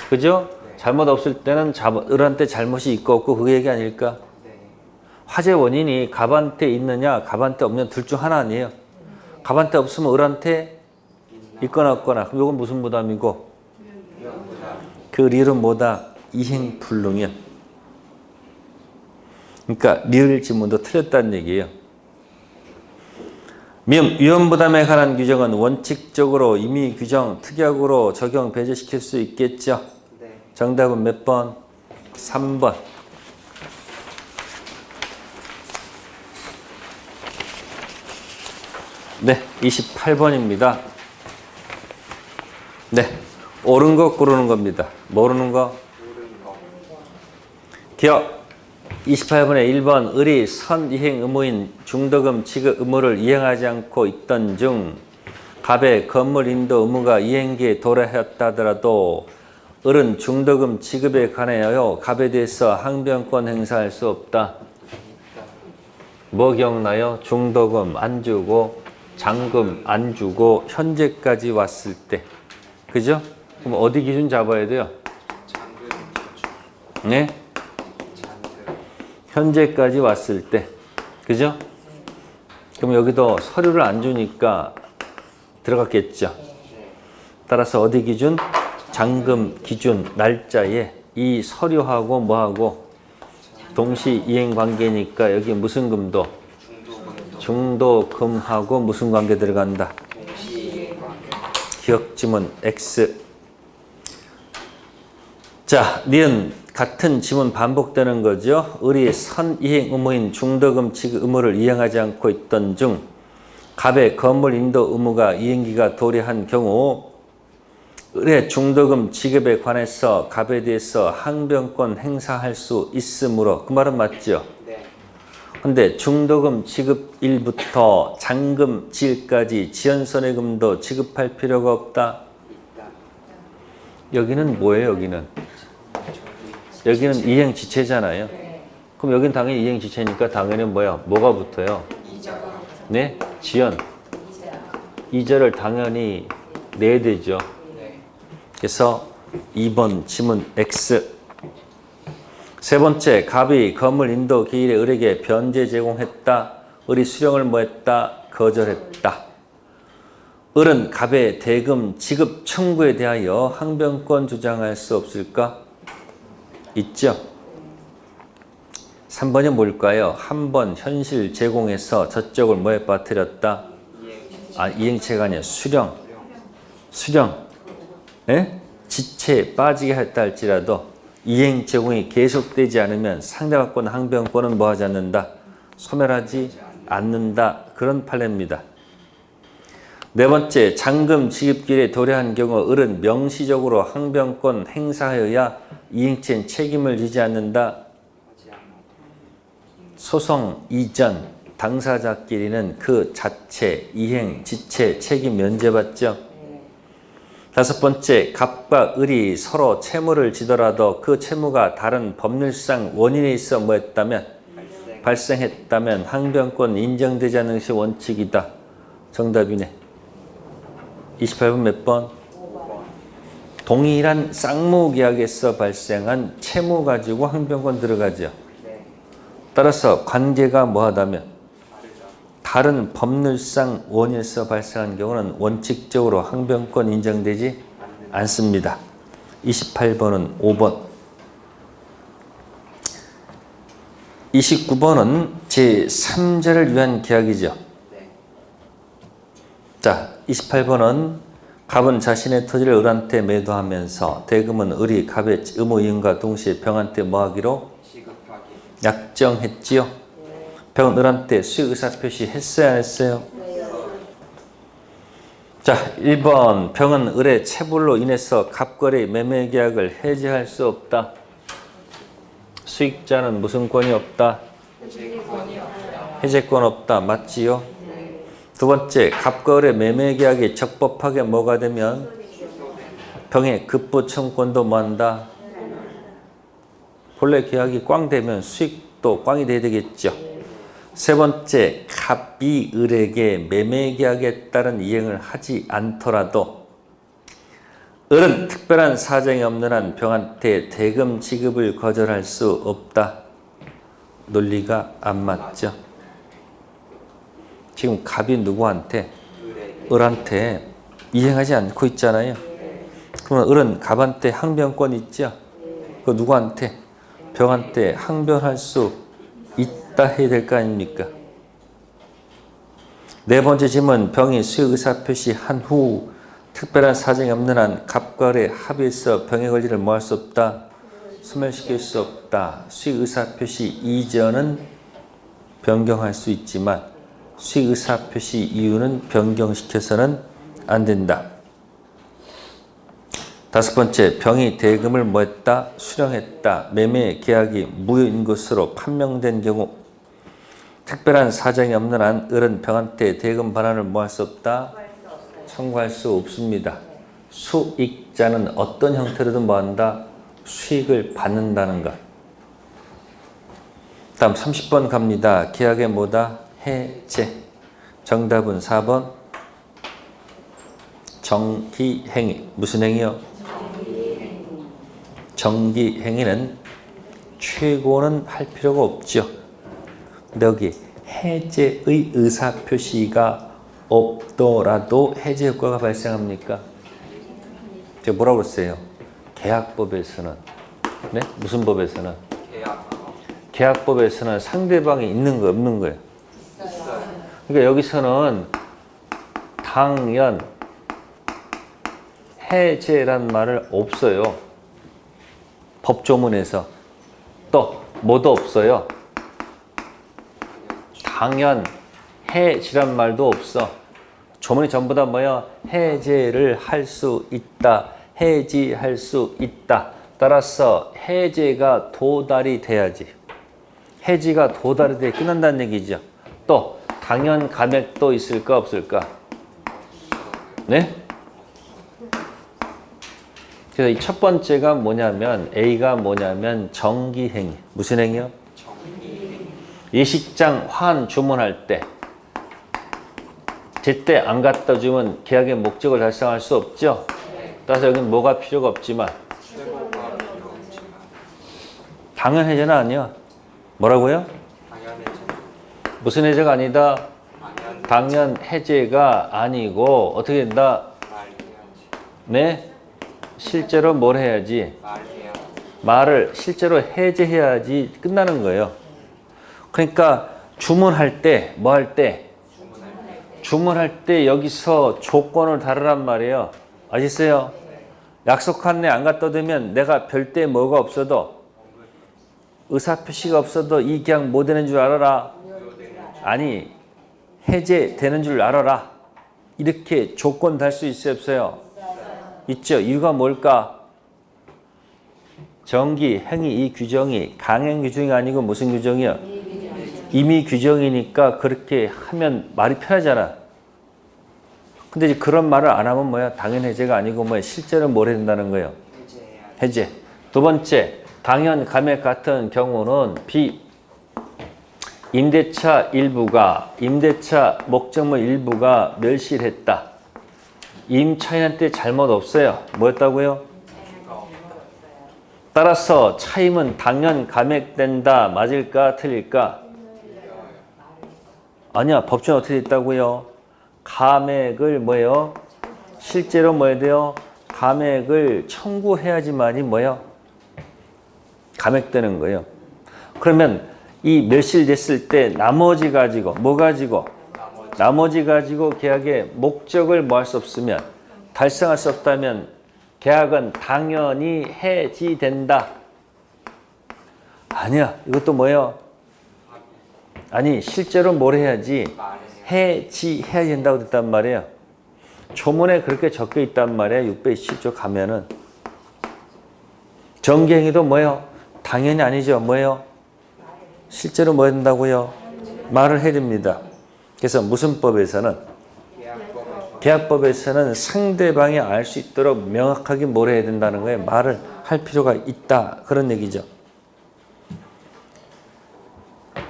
그죠? 잘못 없을 때는 을한테 잘못이 있고 없고 그 얘기 아닐까? 화재 원인이 갑한테 있느냐 갑한테 없느냐 둘 중 하나 아니에요. 갑한테 없으면 을한테 있거나 없거나. 그럼 이건 무슨 부담이고? 그 리을은 뭐다? 이행불능이야. 그러니까 리을 지문도 틀렸다는 얘기예요. 미음 위헌부담에 관한 규정은 원칙적으로 임의 규정 특약으로 적용 배제시킬 수 있겠죠. 정답은 몇 번? 3번. 네, 28번입니다. 네, 옳은 거 고르는 겁니다. 모르는 거? 기억 28번에 1번 을이 선이행 의무인 중도금 지급 의무를 이행하지 않고 있던 중 갑의 건물 인도 의무가 이행기에 도래하였다더라도 을은 중도금 지급에 관하여 갑에 대해서 항변권 행사할 수 없다. 뭐 기억나요? 중도금 안 주고 잔금 안 주고 현재까지 왔을 때. 그죠? 그럼 어디 기준 잡아야 돼요? 네? 현재까지 왔을 때. 그죠? 그럼 여기도 서류를 안 주니까 들어갔겠죠. 따라서 어디 기준? 잔금 기준 날짜에 이 서류하고 뭐하고 동시 이행 관계니까 여기 무슨 금도? 중도금하고 무슨 관계 들어간다? 기억지문 X. 자, 니은 같은 지문 반복되는 거죠. 을이 선이행 의무인 중도금 지급 의무를 이행하지 않고 있던 중 갑의 건물 인도 의무가 이행기가 도래한 경우 을의 중도금 지급에 관해서 갑에 대해서 항변권 행사할 수 있으므로. 그 말은 맞죠? 근데 중도금 지급일부터 잔금 지일까지 지연손해금도 지급할 필요가 없다. 여기는 뭐예요? 여기는 이행지체잖아요. 그럼 여기는 당연히 이행지체니까 당연히 뭐야? 뭐가 붙어요? 네? 지연. 이자를 당연히 내야 되죠. 그래서 2번 지문 X. 세 번째, 갑이 건물 인도 기일에 을에게 변제 제공했다. 을이 수령을 뭐했다? 거절했다. 을은 갑의 대금 지급 청구에 대하여 항변권 주장할 수 없을까? 있죠. 3번이 뭘까요? 한 번 현실 제공해서 저쪽을 뭐에 빠뜨렸다? 이행체가 아니라 수령. 예? 지체에 빠지게 했다 할지라도 이행 제공이 계속되지 않으면 상대방권 항변권은 뭐하지 않는다? 소멸하지 않는다. 그런 판례입니다. 네 번째, 잔금 지급기일에 도래한 경우 을은 명시적으로 항변권 행사하여야 이행체는 책임을 지지 않는다. 소송 이전 당사자끼리는 그 자체, 이행, 지체, 책임 면제받죠. 다섯 번째, 갑과 을이 서로 채무를 지더라도 그 채무가 다른 법률상 원인에 있어 뭐했다면 발생했다면 항변권 인정되지 않는 것이 원칙이다. 정답이네. 28번 몇 번? 동일한 쌍무계약에서 발생한 채무 가지고 항변권 들어가죠. 따라서 관계가 뭐하다면 다른 법률상 원인에서 발생한 경우는 원칙적으로 항변권 인정되지 않습니다. 28번은 5번. 29번은 제3자를 위한 계약이죠. 자, 28번은 갑은 자신의 토지를 을한테 매도하면서 대금은 을이 갑의 의무 이행과 동시에 병한테 뭐하기로? 약정했지요. 병은 을한테 수익 의사표시 했어요, 안 했어요? 자, 1번 병은 을의 체불로 인해서 갑거래 매매 계약을 해지할 수 없다. 수익자는 무슨 권이 없다? 해제권 없다. 맞지요? 두 번째, 갑거래 매매 계약이 적법하게 뭐가 되면 병의 급부 청구권도 뭐한다? 본래 계약이 꽝 되면 수익도 꽝이 돼야 되겠죠. 세 번째, 갑이 을에게 매매 계약에 따른 이행을 하지 않더라도 을은 특별한 사정이 없는 한 병한테 대금 지급을 거절할 수 없다. 논리가 안 맞죠. 지금 갑이 누구한테? 을한테 이행하지 않고 있잖아요. 그러면 을은 갑한테 항변권 있죠? 그 누구한테? 병한테 항변할 수 있다 해야 될 거 아닙니까? 네 번째 질문, 병이 수익 의사표시한 후 특별한 사정이 없는 한 갑과 을의 합의에서 병의 권리를 뭐 할 수 없다? 소멸시킬 수 없다. 수익 의사표시 이전은 변경할 수 있지만 수익 의사표시 이유는 변경시켜서는 안 된다. 다섯 번째, 병이 대금을 뭐했다? 수령했다. 매매 계약이 무효인 것으로 판명된 경우 특별한 사정이 없는 한 을은 병한테 대금 반환을 뭐 할 수 없다? 청구할 수 없습니다. 수익자는 어떤 형태로든 뭐 한다? 수익을 받는다는 것. 다음 30번 갑니다. 계약의 뭐다? 해제. 정답은 4번. 정기행위. 무슨 행위요? 정기행위는 최고는 할 필요가 없죠. 근데 여기 해제의 의사표시가 없더라도 해제 효과가 발생합니까? 제가 뭐라고 그랬어요? 계약법에서는. 네? 무슨 법에서는? 계약법에서는 상대방이 있는 거 없는 거예요. 그러니까 여기서는 당연 해제란 말을 없어요. 법조문에서. 또 뭐도 없어요. 당연 해지란 말도 없어. 조문이 전부 다 뭐야? 해제를 할 수 있다. 해지할 수 있다. 따라서 해제가 도달이 돼야지. 해지가 도달이 돼 끝난다는 얘기죠. 또 당연 감액도 있을까 없을까? 네? 그래서 이 첫 번째가 뭐냐면 A가 뭐냐면 정기행위. 무슨 행위요? 예식장 환 주문할 때 제때 안 갖다 주면 계약의 목적을 달성할 수 없죠. 따라서 여기는 뭐가 필요가 없지만 당연 해제는 아니야. 뭐라고요? 무슨 해제가 아니다? 당연 해제가 아니고 어떻게 된다? 네? 실제로 뭘 해야지? 말을 실제로 해제해야지 끝나는 거예요. 그러니까 주문할 때 뭐 할 때? 주문할 때 여기서 조건을 다르란 말이에요. 아시겠어요? 약속한 내 안 갖다 두면 내가 별대 뭐가 없어도 의사표시가 없어도 이 계약 뭐 되는 줄 알아라? 아니 해제되는 줄 알아라. 이렇게 조건 달 수 있어요, 없어요? 있죠. 이유가 뭘까? 정기, 행위, 이 규정이 강행 규정이 아니고 무슨 규정이야? 임의 규정이니까 그렇게 하면 말이 편하잖아. 근데 이제 그런 말을 안 하면 뭐야? 당연 해제가 아니고 뭐야? 실제로 뭘 해야 된다는 거예요? 해제. 두 번째, 당연 감액 같은 경우는 임대차 목적물 일부가 멸실했다. 임차인한테 잘못 없어요. 뭐였다고요? 따라서 차임은 당연 감액된다. 맞을까? 틀릴까? 아니야. 법정에 어떻게 있다고요? 감액을 뭐예요? 실제로 뭐 해야 돼요? 감액을 청구해야지만이 뭐예요? 감액되는 거예요. 그러면 이 멸실됐을 때 나머지 가지고 뭐 가지고? 나머지 가지고 계약의 목적을 뭐 할 수 없으면 달성할 수 없다면 계약은 당연히 해지된다. 아니야. 이것도 뭐예요? 아니 실제로 뭘 해야지? 해지해야 된다고 됐단 말이에요. 조문에 그렇게 적혀 있단 말이에요. 627조 가면은. 정기행위도 뭐예요? 당연히 아니죠. 뭐예요? 실제로 뭐 해야 된다고요? 말을 해야 됩니다. 그래서 무슨 법에서는? 계약법에서는 상대방이 알 수 있도록 명확하게 뭘 해야 된다는 거예요. 말을 할 필요가 있다. 그런 얘기죠.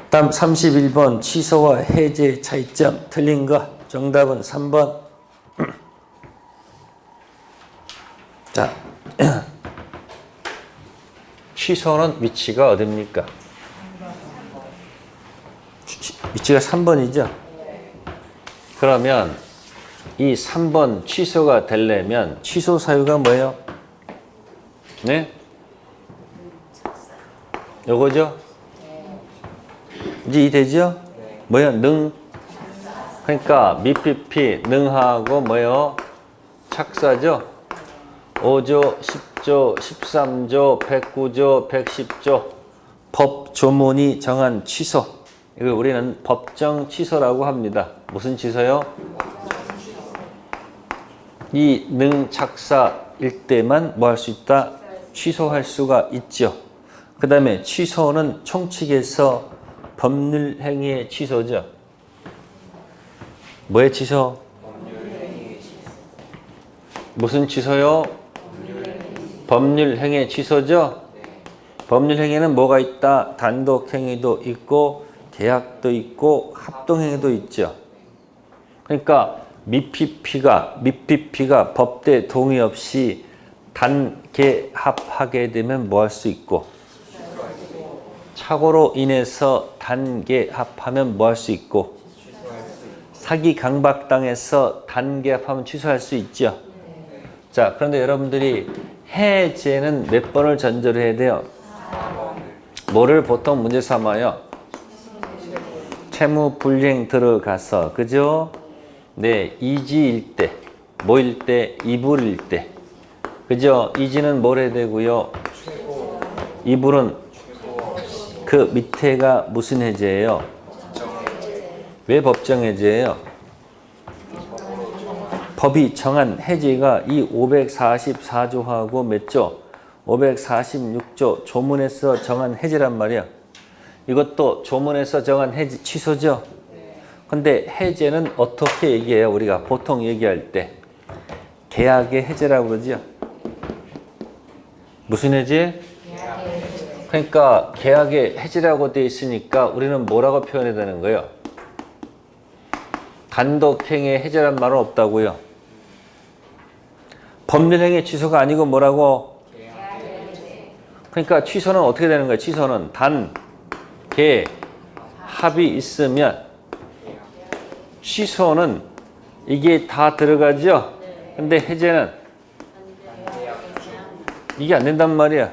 다음 31번 취소와 해제 차이점 틀린 거. 정답은 3번. 자, 취소는 위치가 어딥니까? 위치가 3번이죠? 그러면 이 3번 취소가 되려면 취소 사유가 뭐예요? 네? 요거죠? 이제 이해되죠? 뭐예요? 그러니까 미피피 능하고 뭐예요? 착사죠? 5조, 10조, 13조, 109조, 110조 법 조문이 정한 취소. 이걸 우리는 법정 취소라고 합니다. 무슨 취소요? 이 능착사일 때만 뭐 할 수 있다? 취소할 수가 있죠. 그 다음에 취소는 총칙에서 법률행위의 취소죠. 뭐의 취소? 무슨 취소요? 법률행위의 취소죠. 법률행위는 뭐가 있다? 단독행위도 있고 계약도 있고 합동행위도 있죠. 그러니까 미피피가 법대 동의 없이 단계합하게 되면 뭐 할 수 있고 착오로 인해서 단계합하면 뭐 할 수 있고 사기 강박당해서 단계합하면 취소할 수 있죠. 자, 그런데 여러분들이 해제는 몇 번을 전제로 해야 돼요? 뭐를 보통 문제 삼아요? 채무 불이행 들어가서 그죠? 네, 이지일 때, 뭐일 때? 이불일 때. 그죠? 이지는 뭘 해야 되고요? 이불은 그 밑에가 무슨 해제예요? 왜 법정 해제예요? 법이 정한 해제가 이 544조하고 몇 조? 546조 조문에서 정한 해제란 말이야. 이것도 조문에서 정한 해제 취소죠. 근데 해제는 어떻게 얘기해요? 우리가 보통 얘기할 때 계약의 해제라고 그러죠. 무슨 해제? 그러니까 계약의 해제라고 돼 있으니까 우리는 뭐라고 표현해야 되는 거예요? 단독행위의 해제란 말은 없다고요. 법률행위 취소가 아니고 뭐라고? 그러니까 취소는 어떻게 되는 거예요? 취소는 개, 합이 있으면 취소는 이게 다 들어가죠? 근데 해제는 이게 안 된단 말이야.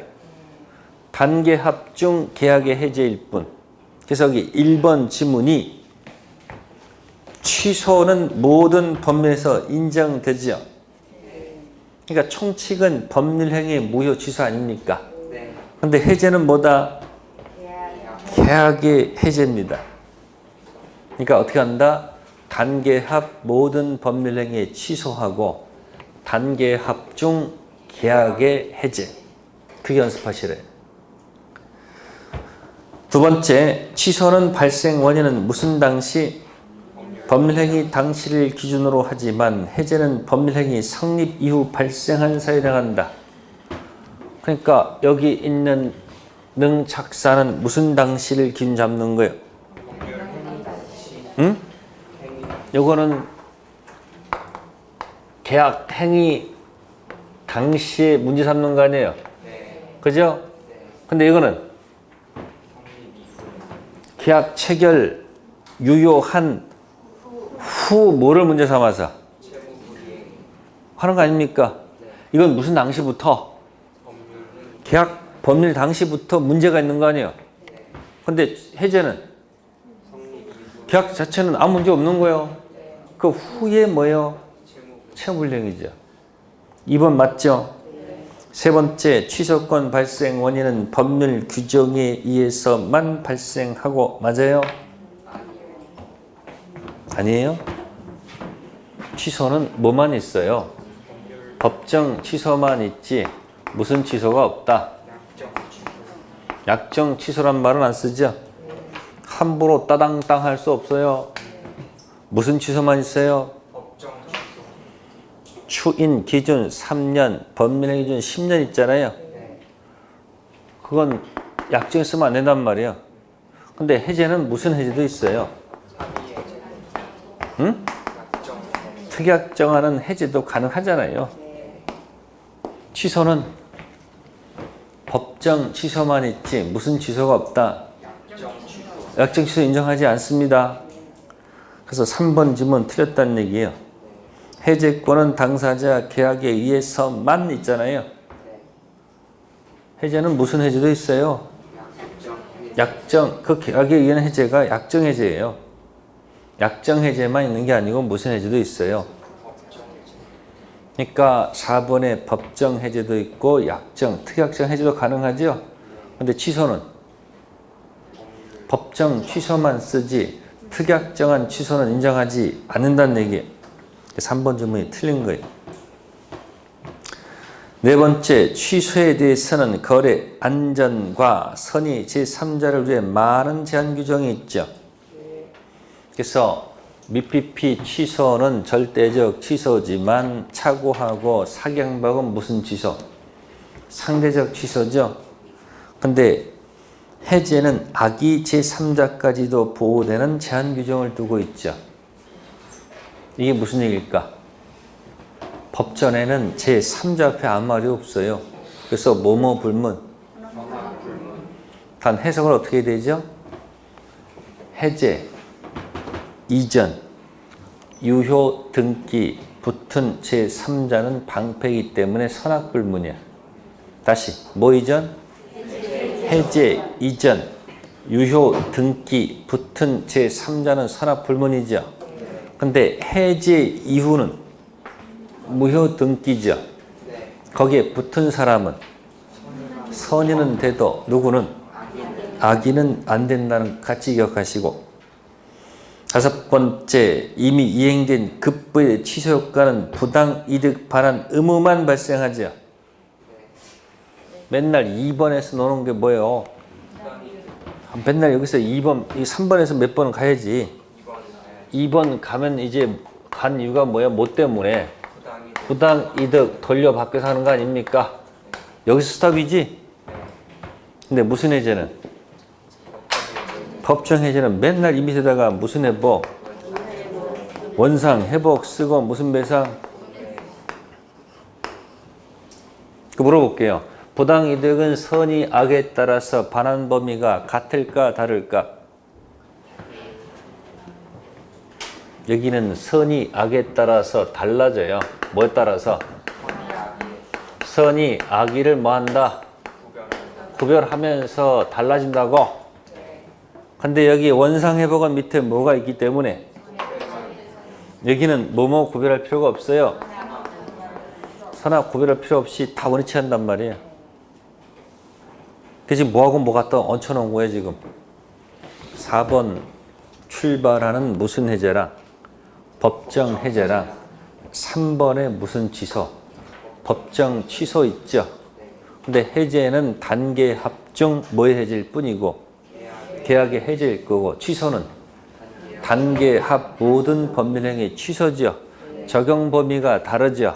단계합 중 계약의 해제일 뿐. 그래서 여기 1번 지문이 취소는 모든 법률에서 인정되죠. 그러니까 총칙은 법률행위 무효 취소 아닙니까? 근데 해제는 뭐다? 계약의 해제입니다. 그러니까 어떻게 한다? 단계합 모든 법률행위 취소하고 단계합 중 계약의 해제. 그게 연습하시래요. 두 번째, 취소는 발생 원인은 무슨 당시? 법률행위 당시를 기준으로 하지만 해제는 법률행위 성립 이후 발생한 사유에 해당한다. 그러니까 여기 있는 능착사는 무슨 당시를 기준 잡는 거예요? 응? 요거는 계약 행위 당시에 문제 삼는 거 아니에요? 그죠? 근데 이거는 계약 체결 유효한 후 뭐를 문제 삼아서 하는 거 아닙니까? 이건 무슨 당시부터? 계약 법률 당시부터 문제가 있는 거 아니에요? 근데 해제는 계약 자체는 아무 문제 없는 거예요. 그 후에 뭐예요? 채무불이행이죠. 2번 맞죠? 세 번째, 취소권 발생 원인은 법률 규정에 의해서만 발생하고 맞아요? 아니에요? 취소는 뭐만 있어요? 법정 취소만 있지 무슨 취소가 없다. 약정 취소란 말은 안 쓰죠? 함부로 따당땅 할 수 없어요. 무슨 취소만 있어요? 추인 기준 3년, 법률행위 기준 10년 있잖아요. 그건 약정에 쓰면 안 된단 말이에요. 근데 해제는 무슨 해제도 있어요? 응? 특약정하는 해제도 가능하잖아요. 취소는 법정 취소만 있지 무슨 취소가 없다. 약정 취소 인정하지 않습니다. 그래서 3번 질문 틀렸다는 얘기예요. 해제권은 당사자 계약에 의해서만 있잖아요. 해제는 무슨 해제도 있어요? 약정, 그 계약에 의한 해제가 약정 해제예요. 약정 해제만 있는 게 아니고 무슨 해제도 있어요. 그러니까 4번에 법정 해제도 있고 약정, 특약정 해제도 가능하죠. 근데 취소는 법정 취소만 쓰지 특약정한 취소는 인정하지 않는다는 얘기예요. 3번 질문이 틀린 거예요. 네 번째, 취소에 대해서는 거래 안전과 선의 제3자를 위해 많은 제한 규정이 있죠. 그래서 미피피 취소는 절대적 취소지만 착오하고 사경박은 무슨 취소? 상대적 취소죠. 근데 해제는 악의 제3자까지도 보호되는 제한 규정을 두고 있죠. 이게 무슨 얘기일까? 법전에는 제3자 앞에 아무 말이 없어요. 그래서 뭐뭐 불문. 단 해석을 어떻게 해야 되죠? 해제, 이전, 유효 등기 붙은 제3자는 방패이기 때문에 선악불문이야. 다시 뭐 이전? 해제, 이전, 유효 등기 붙은 제3자는 선악불문이죠. 근데 해제 이후는 무효 등기죠. 거기에 붙은 사람은 선의는 돼도 누구는 악의는 안 된다는 같이 기억하시고, 다섯 번째, 이미 이행된 급부의 취소 효과는 부당 이득 반환 의무만 발생하죠. 맨날 2번에서 노는 게 뭐예요? 맨날 여기서 2번, 3번에서 몇 번은 가야지. 2번 가면 이제 간 이유가 뭐야? 뭐 때문에? 부당 이득 돌려받겨서 하는 거 아닙니까? 여기서 스탑이지? 근데 무슨 해제는? 법정 해제는 맨날 이 밑에다가 무슨 회복? 원상, 회복 쓰고 무슨 배상? 그 물어볼게요. 부당 이득은 선의 악에 따라서 반환 범위가 같을까 다를까? 여기는 선의 악에 따라서 달라져요. 뭐에 따라서? 선의 악의를 뭐한다? 구별하면서 달라진다고? 근데 여기 원상회복은 밑에 뭐가 있기 때문에 여기는 뭐뭐 구별할 필요가 없어요. 선악 구별할 필요 없이 다 원위치 한단 말이에요. 그 지금 뭐하고 뭐 갖다 얹혀놓은 거예요 지금. 4번 출발하는 무슨 해제라? 법정 해제랑 3번에 무슨 취소? 법정 취소 있죠? 근데 해제는 단계 합중 뭐의 해제일 뿐이고 계약의 해제일 거고 취소는 단계 합 모든 법률행위 취소죠. 적용 범위가 다르죠.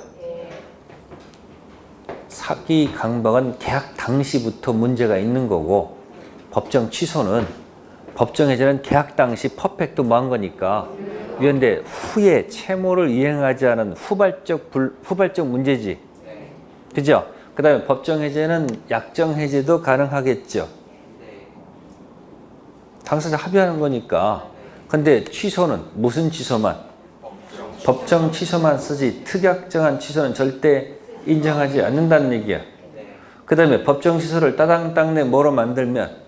사기 강박은 계약 당시부터 문제가 있는 거고 법정 취소는 법정 해제는 계약 당시 퍼펙트 뭐한 거니까 그런데 후에 채무를 이행하지 않은 후발적 문제지. 그죠? 그 다음에 법정 해제는 약정 해제도 가능하겠죠. 당사자 합의하는 거니까. 근데 취소는 무슨 취소만? 법정 취소만 쓰지 특약정한 취소는 절대 인정하지 않는다는 얘기야. 그 다음에 법정 취소를 따당땅내 뭐로 만들면?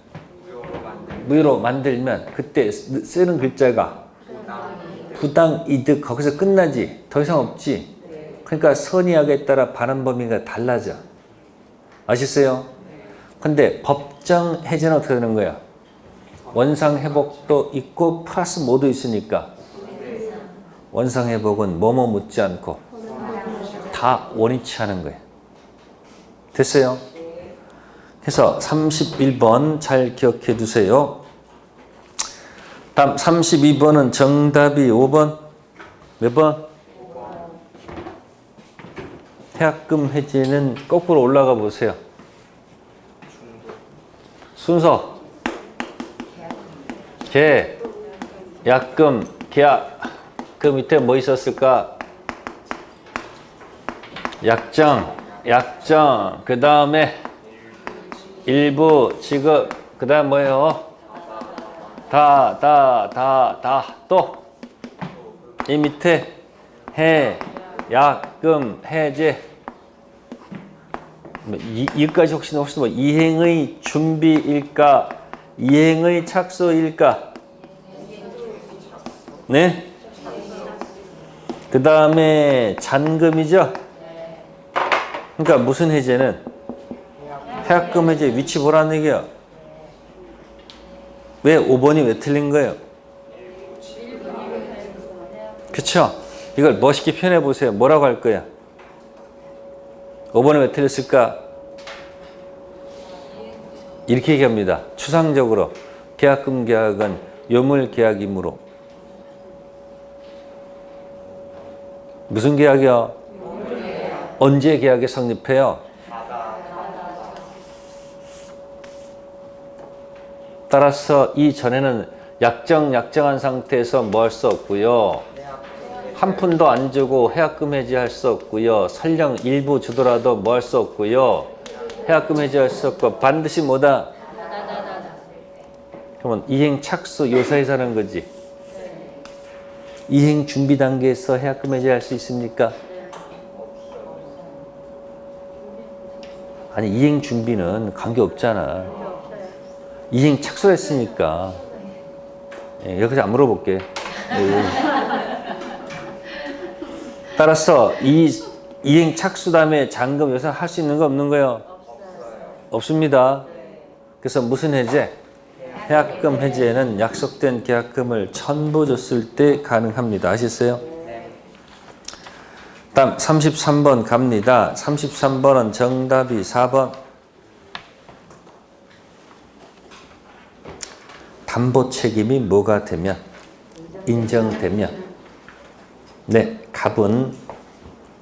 무효로 만들면 그때 쓰는 글자가 부당이득 거기서 끝나지. 더 이상 없지. 그러니까 선의학에 따라 반환 범위가 달라져. 아시겠어요? 근데 법정 해제는 어떻게 되는 거야? 원상 회복도 있고 플러스 모두 있으니까 원상 회복은 뭐뭐 묻지 않고 다 원위치 하는 거예요. 됐어요? 그래서 31번 잘 기억해 두세요. 다음 32번은 정답이 5번. 몇 번? 해약금 해지는 거꾸로 올라가 보세요. 순서. 약금, 계약. 그 밑에 뭐 있었을까? 약정. 그 다음에 일부 지급. 그 다음 뭐예요? 또. 이 밑에 약금, 해제. 이까지 혹시 뭐 이행의 준비일까? 이행의 착수일까? 네? 그 다음에 잔금이죠? 그러니까 무슨 해제는? 해약금 해제 위치 보라는 얘기야. 왜 5번이 왜 틀린 거예요? 그쵸? 이걸 멋있게 표현해 보세요. 뭐라고 할 거야? 5번이 왜 틀렸을까? 이렇게 얘기합니다. 추상적으로 계약금 계약은 요물 계약이므로 무슨 계약이요? 언제 계약이 성립해요? 따라서 이전에는 약정한 상태에서 뭐 할 수 없고요. 한 푼도 안 주고 해약금 해지할 수 없고요. 설령 일부 주더라도 뭐 할 수 없고요. 해약금 해지할 수 없고 반드시 뭐다? 그러면 이행 착수 요사에서 하는 거지. 이행 준비 단계에서 해약금 해지할 수 있습니까? 아니 이행 준비는 관계 없잖아. 이행 착수했으니까. 여기서 안 물어볼게. 따라서 이행 착수 다음에 잔금 요사 할 수 있는 거 없는 거요? 없습니다. 그래서 무슨 해제? 해약금 해제는 약속된 계약금을 전부 줬을 때 가능합니다. 아시겠어요? 다음 33번 갑니다. 33번은 정답이 4번. 담보 책임이 뭐가 되면? 인정되면. 네, 갑은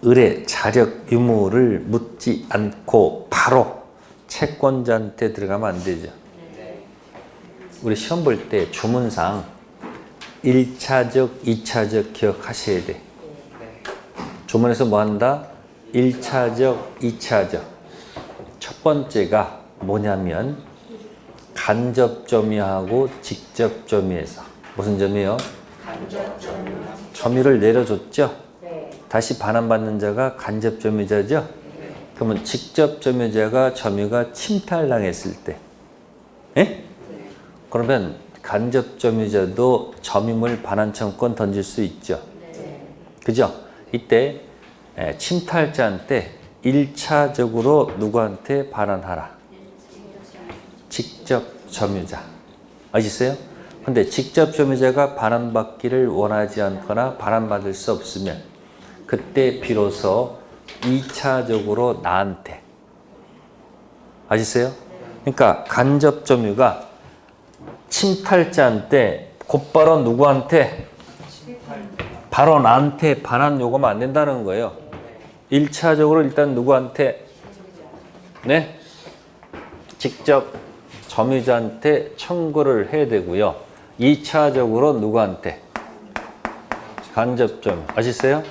을의 자력 유무를 묻지 않고 바로 채권자한테 들어가면 안 되죠. 우리 시험 볼 때 주문상 1차적, 2차적 기억하셔야 돼. 조문에서 뭐 한다? 1차적, 2차적. 첫 번째가 뭐냐면 간접점유하고 직접점유에서 무슨 점이요? 점유를 내려줬죠? 다시 반환받는 자가 간접점유자죠? 그러면 직접점유자가 점유가 침탈당했을 때 그러면 간접점유자도 점유물 반환청권 던질 수 있죠? 그죠? 이때 침탈자한테 1차적으로 누구한테 반환하라? 직접 점유자. 아시겠어요? 근데 직접 점유자가 반환받기를 원하지 않거나 반환받을 수 없으면 그때 비로소 2차적으로 나한테. 아시세요? 그러니까 간접 점유가 침탈자한테 곧바로 누구한테? 바로 나한테 반환 요구하면 안 된다는 거예요. 1차적으로 일단 누구한테? 네? 직접 점유자한테 청구를 해야 되고요. 2차적으로 누구한테? 간접 점유. 아시세요?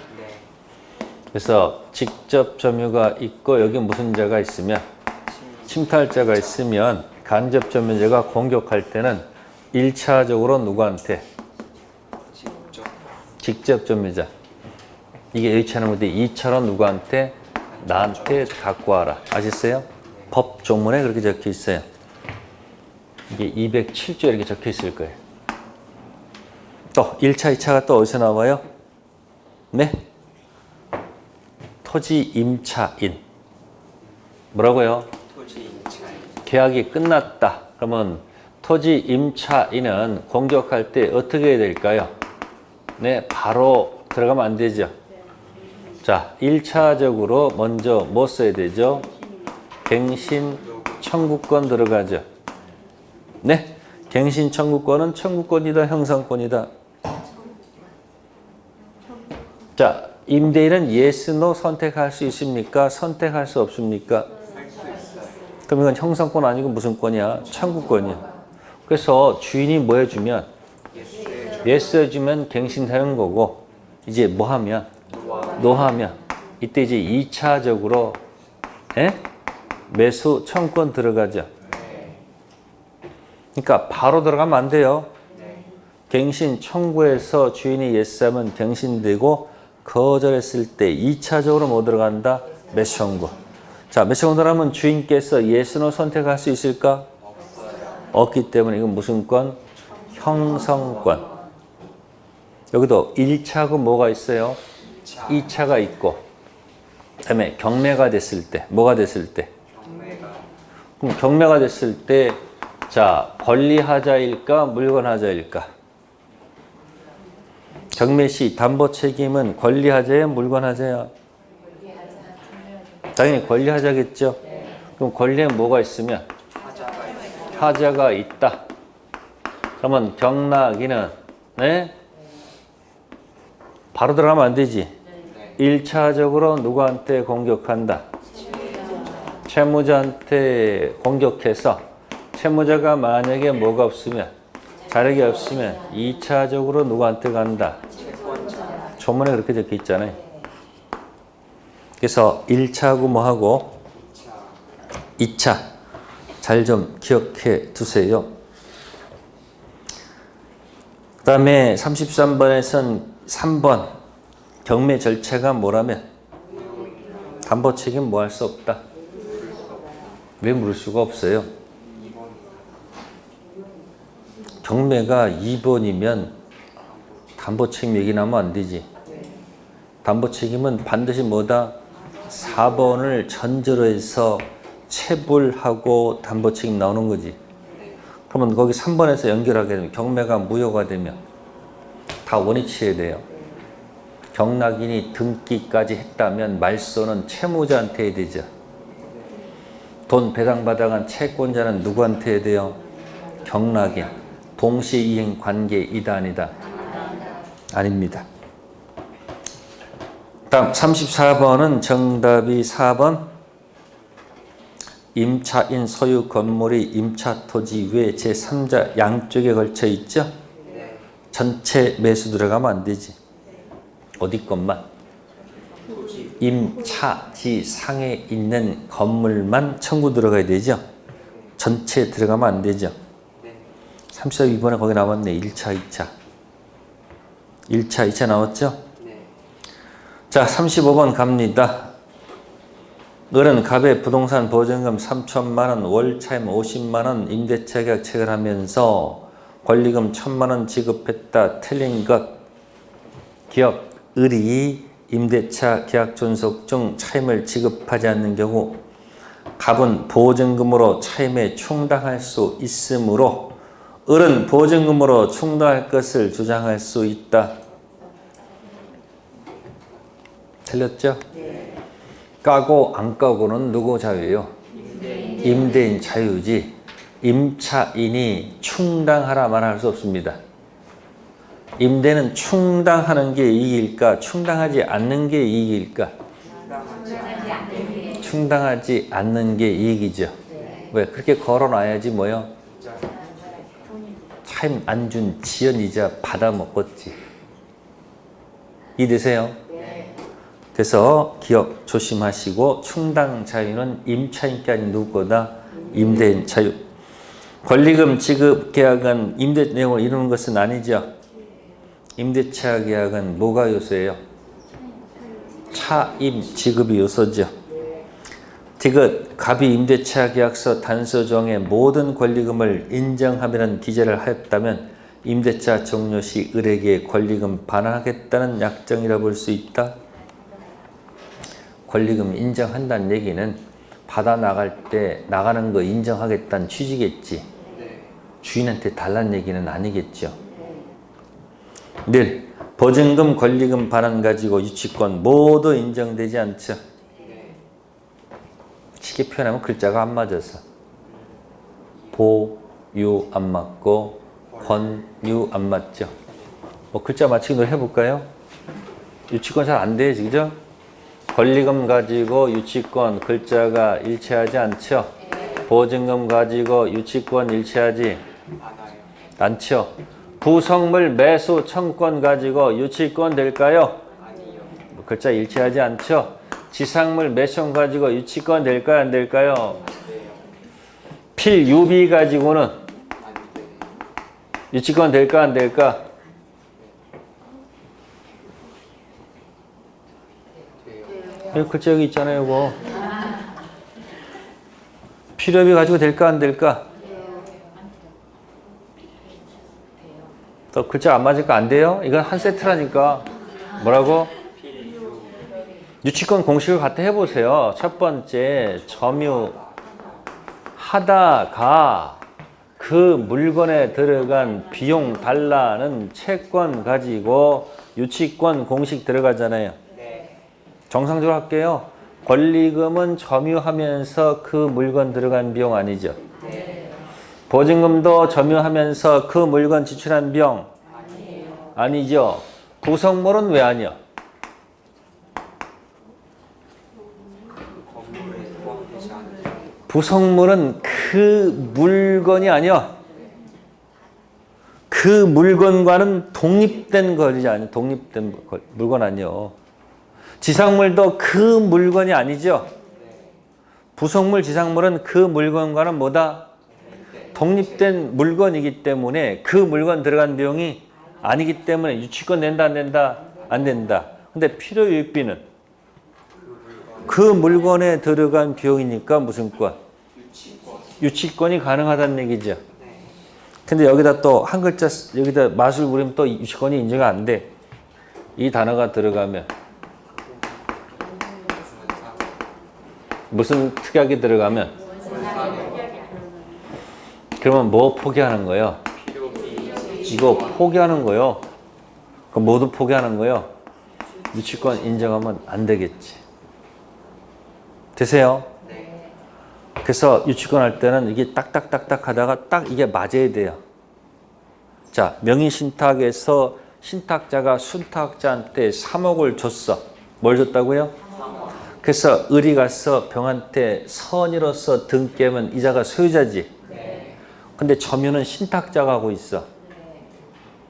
그래서 직접 점유가 있고 여기 무슨 자가 있으면 침탈자가 있으면 간접 점유자가 공격할 때는 1차적으로 누구한테? 직접 점유자. 이게 A차는 건데 2차로 누구한테? 나한테 갖고 와라. 아시세요? 법 조문에 그렇게 적혀 있어요. 이게 207조에 이렇게 적혀 있을 거예요. 또 1차, 2차가 또 어디서 나와요? 네? 토지 임차인. 뭐라고요? 토지 임차인. 계약이 끝났다. 그러면 토지 임차인은 공격할 때 어떻게 해야 될까요? 네, 바로 들어가면 안 되죠. 자, 1차적으로 먼저 뭐 써야 되죠? 갱신 청구권 들어가죠. 네, 갱신 청구권은 청구권이다, 형성권이다. 자, 임대인은 yes, no 선택할 수 있습니까? 선택할 수 없습니까? 그럼 이건 형성권 아니고 무슨 권이야? 청구권이야. 그래서 주인이 뭐 해주면? yes 해주면 갱신하는 거고, 이제 뭐 하면? no 하면. 이때 이제 2차적으로 매수 청구권 들어가죠. 그러니까 바로 들어가면 안 돼요. 갱신 청구해서 주인이 yes 하면 갱신되고, 거절했을 때 2차적으로 뭐 들어간다? 매수 청구. 자, 매수 청구 들어가면 주인께서 yes, no 선택할 수 있을까? 없기 때문에 이건 무슨 권? 형성권. 여기도 1차고 뭐가 있어요? 2차가 있고, 그 다음에 경매가 됐을 때, 뭐가 됐을 때? 그럼 경매가 됐을 때, 자, 권리하자일까? 물건하자일까? 경매 시 담보 책임은 권리하자야, 물건하자야? 당연히 권리하자겠죠? 그럼 권리에 뭐가 있으면? 하자가 있다. 그러면 경락인은 네? 바로 들어가면 안 되지. 1차적으로 누구한테 공격한다? 채무자한테 공격해서 채무자가 만약에 뭐가 없으면, 자력이 없으면 2차적으로 누구한테 간다? 조문에 그렇게 적혀 있잖아요. 그래서 1차하고 뭐하고 2차 잘 좀 기억해 두세요. 그 다음에 33번에선 3번 경매 절차가 뭐라면 담보 책임 뭐 할 수 없다. 왜 물을 수가 없어요? 경매가 2번이면 담보 책임 얘기 나면 안 되지. 담보 책임은 반드시 뭐다? 4번을 전제로 해서 체불하고 담보 책임 나오는 거지. 그러면 거기 3번에서 연결하게 되면 경매가 무효가 되면 다 원위치해야 돼요. 경락인이 등기까지 했다면 말소는 채무자한테 해야 되죠. 돈 배당받아간 채권자는 누구한테 해야 돼요? 경락인. 동시에 이행 관계 이다 아니다? 아닙니다. 다음 34번은 정답이 4번. 임차인 소유 건물이 임차 토지 외 제3자 양쪽에 걸쳐 있죠? 전체 매수 들어가면 안 되지. 어디 것만? 임차지 상에 있는 건물만 청구 들어가야 되죠? 전체 들어가면 안 되죠? 32번에 거기 나왔네. 1차, 2차. 1차, 2차 나왔죠? 자, 35번 갑니다. 을은 갑의 부동산 보증금 3천만 원, 월차임 50만 원, 임대차 계약 체결하면서 권리금 1,000만 원 지급했다. 틀린 것. 기억. 을이 임대차 계약 존속 중 차임을 지급하지 않는 경우 갑은 보증금으로 차임에 충당할 수 있으므로 을은 보증금으로 충당할 것을 주장할 수 있다. 틀렸죠? 까고 안 까고는 누구 자유예요? 임대인 자유지. 임차인이 충당하라 말할 수 없습니다. 임대는 충당하는 게 이익일까? 충당하지 않는 게 이익일까? 충당하지 않는 게 이익이죠. 왜? 그렇게 걸어놔야지 뭐요? 차임 안 준 지연이자 받아먹었지. 이해되세요? 그래서 기억 조심하시고 충당 자유는 임차인께 아닌 누구보다 임대인 자유. 권리금 지급 계약은 임대 내용을 이루는 것은 아니죠. 임대차 계약은 뭐가 요소예요? 차임 지급이 요소죠. 디귿 갑이 임대차 계약서 단서정의 모든 권리금을 인정하면 기재를 하였다면 임대차 종료 시 을에게 권리금 반환하겠다는 약정이라 볼 수 있다. 권리금 인정한다는 얘기는 받아 나갈 때 나가는 거 인정하겠다는 취지겠지. 주인한테 달라는 얘기는 아니겠죠. 늘 보증금, 권리금 반환 가지고 유치권 모두 인정되지 않죠. 쉽게 표현하면 글자가 안 맞아서 보, 유 안 맞고 권, 유 안 맞죠. 뭐 글자 맞추기 놀이 해볼까요? 유치권 잘 안 돼, 그죠? 권리금 가지고 유치권 글자가 일치하지 않죠. 보증금 가지고 유치권 일치하지 않죠. 부속물 매수 청권 가지고 유치권 될까요? 글자 일치하지 않죠. 지상물 매수권 가지고 유치권 될까요? 안 될까요? 필유비 가지고는 유치권 될까? 안 될까? 여기 글자 여기 있잖아요, 이거. 필요비 가지고 될까? 안 될까? 또 글자 안 맞을까? 안 돼요? 이건 한 세트라니까. 뭐라고? 유치권 공식을 갖다 해보세요. 첫 번째, 점유하다가 그 물건에 들어간 비용 달라는 채권 가지고 유치권 공식 들어가잖아요. 정상적으로 할게요. 권리금은 점유하면서 그 물건 들어간 비용 아니죠. 보증금도 점유하면서 그 물건 지출한 비용 아니죠. 부속물은 왜 아니야? 부속물은 그 물건이 아니야. 그 물건과는 독립된 것이 아니야. 독립된 물건 아니요. 지상물도 그 물건이 아니죠. 부속물, 지상물은 그 물건과는 뭐다? 독립된 물건이기 때문에 그 물건 들어간 비용이 아니기 때문에 유치권 낸다, 안 낸다? 안 낸다. 근데 필요유익비는 그 물건에 들어간 비용이니까 무슨 권? 유치권이 가능하다는 얘기죠. 근데 여기다 또 한 글자, 여기다 마술 부리면 또 유치권이 인정 안 돼. 이 단어가 들어가면 무슨 특약이 들어가면 그러면 뭐 포기하는 거예요? 이거 포기하는 거예요. 그럼 모두 포기하는 거예요. 유치권 인정하면 안 되겠지. 되세요? 그래서 유치권 할 때는 이게 딱딱딱딱 하다가 딱 이게 맞아야 돼요. 자, 명의신탁에서 신탁자가 순탁자한테 3억을 줬어. 뭘 줬다고요? 그래서 을이 가서 병한테 선의로서 등 깨면 이자가 소유자지. 근데 점유는 신탁자가 하고 있어.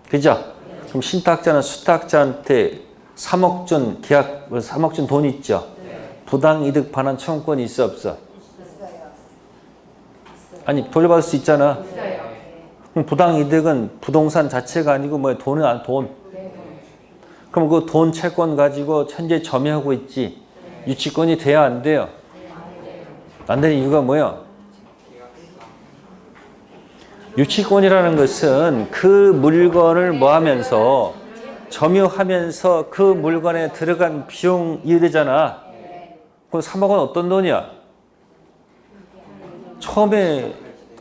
그죠? 그럼 신탁자는 수탁자한테 3억 준 계약, 3억 준 돈 있죠? 부당이득 반환 청구권이 있어, 없어? 아니, 돌려받을 수 있잖아. 그럼 부당이득은 부동산 자체가 아니고 뭐야? 돈은 돈. 그럼 그 돈 채권 가지고 현재 점유하고 있지. 유치권이 돼야 안 돼요? 안 되는 이유가 뭐야? 유치권이라는 것은 그 물건을 뭐 하면서 점유하면서 그 물건에 들어간 비용이 되잖아. 그럼 3억은 어떤 돈이야? 처음에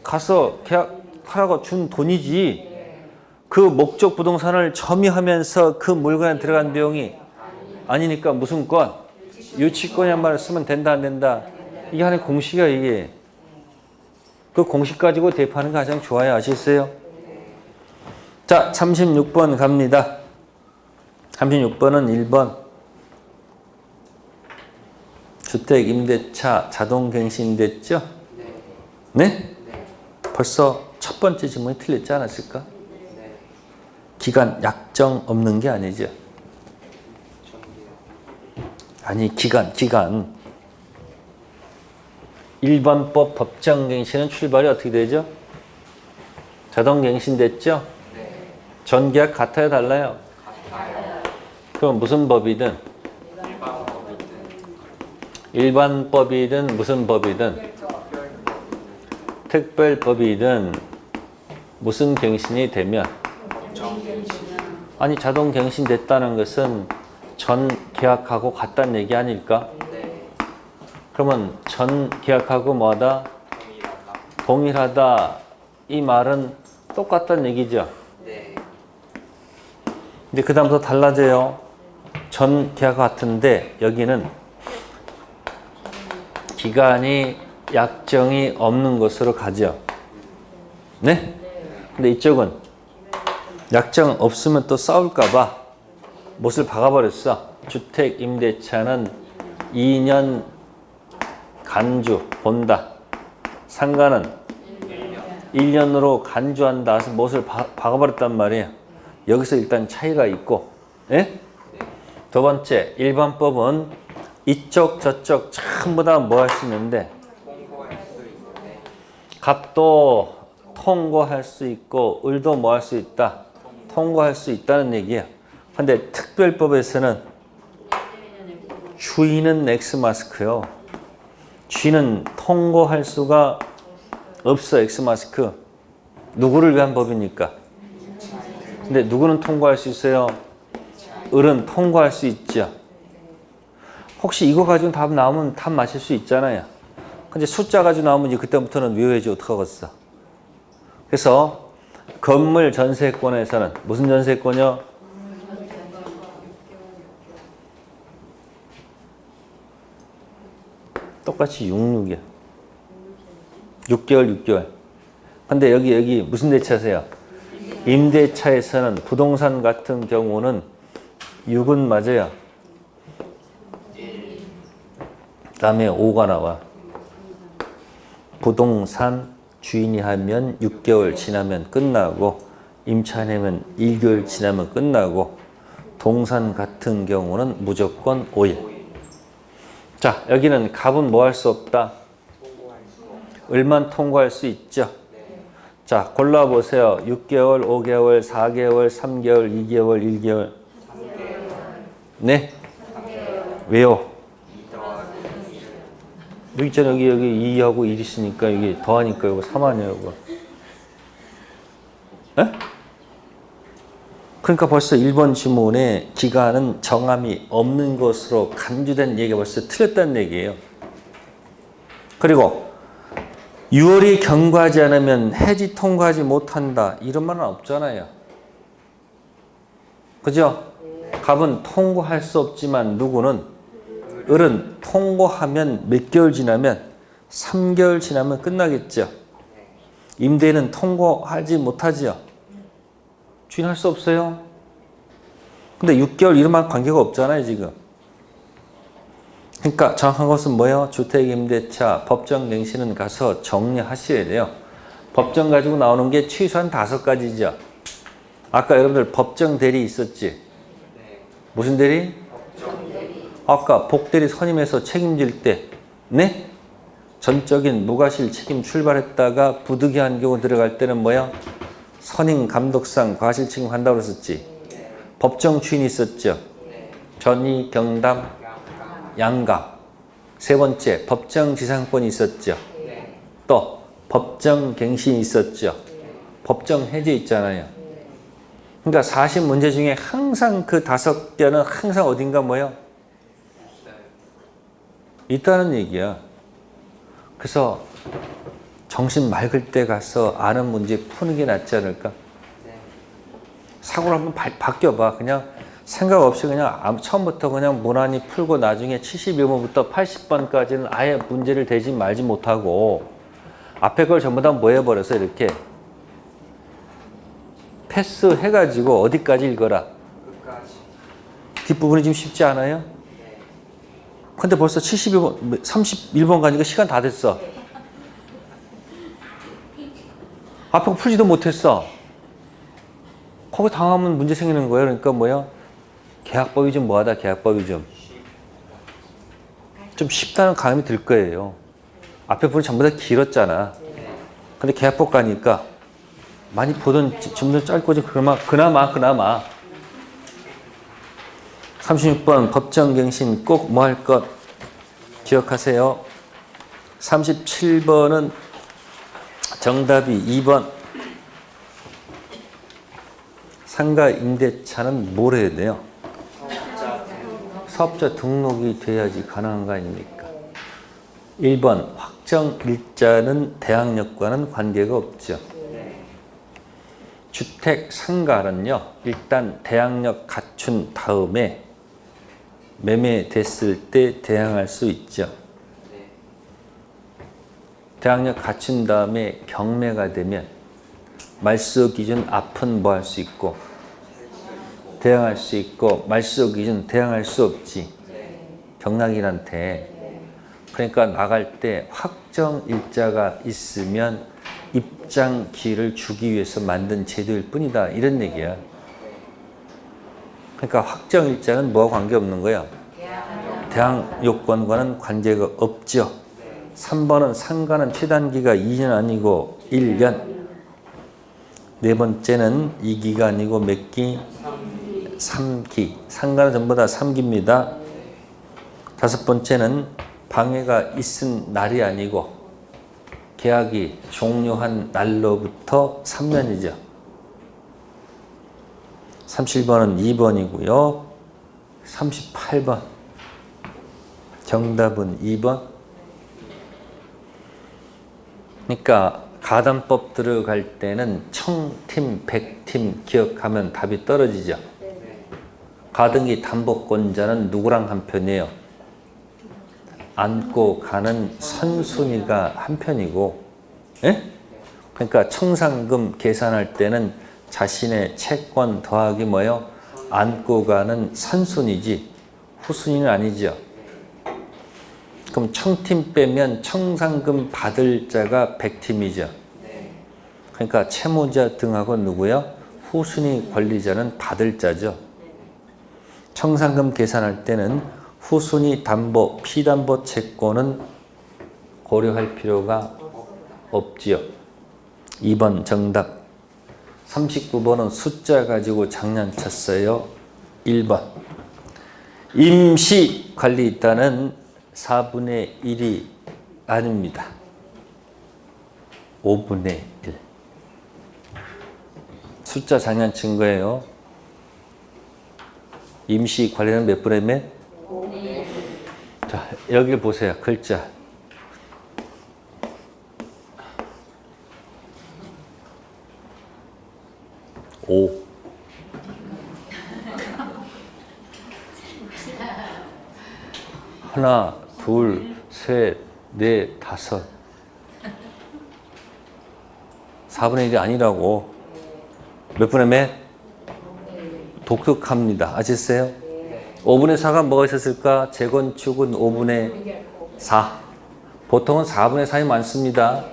가서 계약 하라고 준 돈이지. 그 목적 부동산을 점유하면서 그 물건에 들어간 비용이 아니니까 무슨 권? 유치권이란 말을 쓰면 된다 안 된다? 이게 하나의 공식이야 이게. 그 공식 가지고 대입하는 게 가장 좋아요. 아시겠어요? 자 36번 갑니다. 36번은 1번 주택 임대차 자동갱신 됐죠? 네? 벌써 첫 번째 질문이 틀렸지 않았을까? 기간 약정 없는 게 아니죠. 아니 기간 1번법 법정갱신은 출발이 어떻게 되죠? 자동갱신 됐죠? 전계약 같아요 달라요? 그럼 무슨 법이든 일반법이든 무슨 법이든 특별법이든 무슨 갱신이 되면 아니 자동갱신 됐다는 것은 전 계약하고 같다는 얘기 아닐까? 그러면 전 계약하고 뭐하다? 동일하다. 이 말은 똑같다는 얘기죠. 근데 그 다음부터 달라져요. 전 계약 같은데 여기는 기간이 약정이 없는 것으로 가죠. 네? 근데 이쪽은 약정 없으면 또 싸울까봐 못을 박아버렸어. 주택 임대차는 2년 간주 본다. 상가는 1년으로 간주한다. 해서 못을 박아버렸단 말이에요. 여기서 일단 차이가 있고, 예? 두 번째, 일반법은 이쪽 저쪽 전부 다 뭐 할 수 있는데 값도 통고할 수 있고 을도 뭐 할 수 있다? 통고할 수 있다는 얘기예요. 근데 특별법에서는 주인은 엑스마스크요. 쥐는 통고할 수가 없어. 엑스마스크. 누구를 위한 법이니까. 근데 누구는 통고할 수 있어요? 을은 통고할 수 있죠. 혹시 이거 가지고 답 나오면 답 맞힐 수 있잖아요. 근데 숫자 가지고 나오면 이제 그때부터는 위험해지 어떡하겠어. 그래서 건물 전세권에서는 무슨 전세권이요? 똑같이 66이야. 6개월. 근데 여기 무슨 대차세요? 임대차에서는 부동산 같은 경우는 6은 맞아요. 그 다음에 5가 나와. 부동산 주인이 하면 6개월 지나면 끝나고 임차인이면 1개월 지나면 끝나고 동산 같은 경우는 무조건 5일. 자, 여기는 값은 뭐 할 수 없다? 을만 통고할 수 있죠. 자, 골라보세요. 6개월, 5개월, 4개월, 3개월, 2개월, 1개월. 네? 왜요? 여기 있잖아. 여기 2하고 1 있으니까 여기 더하니까 이거 3 아니에요, 이거. 에? 그러니까 벌써 1번 지문에 기간은 정함이 없는 것으로 간주된 얘기가 벌써 틀렸다는 얘기예요. 그리고 6월이 경과하지 않으면 해지 통과하지 못한다. 이런 말은 없잖아요. 그죠? 갑은 통과할 수 없지만 누구는 을은 통과하면 몇 개월 지나면 3개월 지나면 끝나겠죠. 임대인은 통과하지 못하죠. 주인 할 수 없어요. 근데 6개월 이름만 관계가 없잖아요 지금. 그러니까 정확한 것은 뭐예요? 주택임대차 법정갱신은 가서 정리하셔야 돼요. 법정 가지고 나오는 게 최소한 5가지죠. 아까 여러분들 법정 대리 있었지? 무슨 대리? 아까 복대리 선임해서 책임질 때, 네? 전적인 무과실 책임 출발했다가 부득이한 경우 들어갈 때는 뭐야? 선임 감독상 과실 책임한다고 그랬었지. 법정 주인이 있었죠. 전의, 경담, 양감. 세 번째, 법정 지상권이 있었죠. 또 법정 갱신이 있었죠. 법정 해제 있잖아요. 그러니까 사실 문제 중에 항상 그 5개는 항상 어딘가 뭐예요? 있다는 얘기야. 그래서 정신 맑을 때 가서 아는 문제 푸는 게 낫지 않을까? 네. 사고를 한번 바뀌어봐. 그냥 생각 없이 그냥 처음부터 그냥 무난히 풀고 나중에 71번부터 80번까지는 아예 문제를 대지 말지 못하고 앞에 걸 전부 다 뭐 해버려서 이렇게 패스해가지고 어디까지 읽어라. 끝까지. 뒷부분이 좀 쉽지 않아요? 네. 근데 벌써 71번, 31번 가니까 시간 다 됐어. 앞에 거 풀지도 못했어. 거기 당하면 문제 생기는 거예요. 그러니까 뭐야? 계약법이 좀 뭐하다, 계약법이 좀 쉽다는 감이 들 거예요. 앞에 부분 전부 다 길었잖아. 근데 계약법 가니까 많이 보던 질문도 짧고 좀 그나마 36번 법정갱신 꼭 뭐 할 것 기억하세요. 37번은 정답이 2번 상가 임대차는 뭘 해야 돼요? 사업자 등록이 돼야지 가능한 거 아닙니까? 1번 확정 일자는 대항력과는 관계가 없죠. 주택 상가는요, 일단 대항력 갖춘 다음에 매매됐을 때 대항할 수 있죠. 대항력 갖춘 다음에 경매가 되면 말소 기준 앞은 뭐 할 수 있고 대항할 수 있고 말소 기준 대항할 수 없지. 경락인한테. 그러니까 나갈 때 확정 일자가 있으면 입장기를 주기 위해서 만든 제도일 뿐이다. 이런 얘기야. 그러니까 확정 일자는 뭐와 관계없는 거야? 대항 요건과는 관계가 없죠. 3번은 상가는 최단기가 2년 아니고 1년. 네 번째는 2기가 아니고 몇 기? 3기. 상가는 전부 다 3기입니다. 다섯 번째는 방해가 있은 날이 아니고 계약이 종료한 날로부터 3년이죠. 37번은 2번이고요. 38번. 정답은 2번. 그러니까 가담법 들어갈 때는 청팀, 백팀 기억하면 답이 떨어지죠. 가등기 담보권자는 누구랑 한 편이에요? 안고 가는 선순위가 한 편이고, 예? 그러니까 청산금 계산할 때는 자신의 채권 더하기 뭐요? 안고 가는 선순위지 후순위는 아니죠. 그럼 청팀 빼면 청산금 받을 자가 100팀이죠. 그러니까 채무자 등하고 누구요? 후순위 권리자는 받을 자죠. 청산금 계산할 때는 후순위 담보, 피담보 채권은 고려할 필요가 없지요. 2번 정답. 39번은 숫자 가지고 장난쳤어요. 1번. 임시 관리 있다는 4분의 1이 아닙니다. 5분의 1. 숫자 장난친 거예요. 임시 관리는 몇 분의 몇? 자, 여기 보세요. 글자. 오. 하나, 둘, 셋, 넷, 다섯. 4분의 1이 아니라고. 몇 분의 몇? 독특합니다. 아셨어요? 5분의 4가 뭐가 있었을까? 재건축은 5분의 4. 보통은 4분의 4이 많습니다.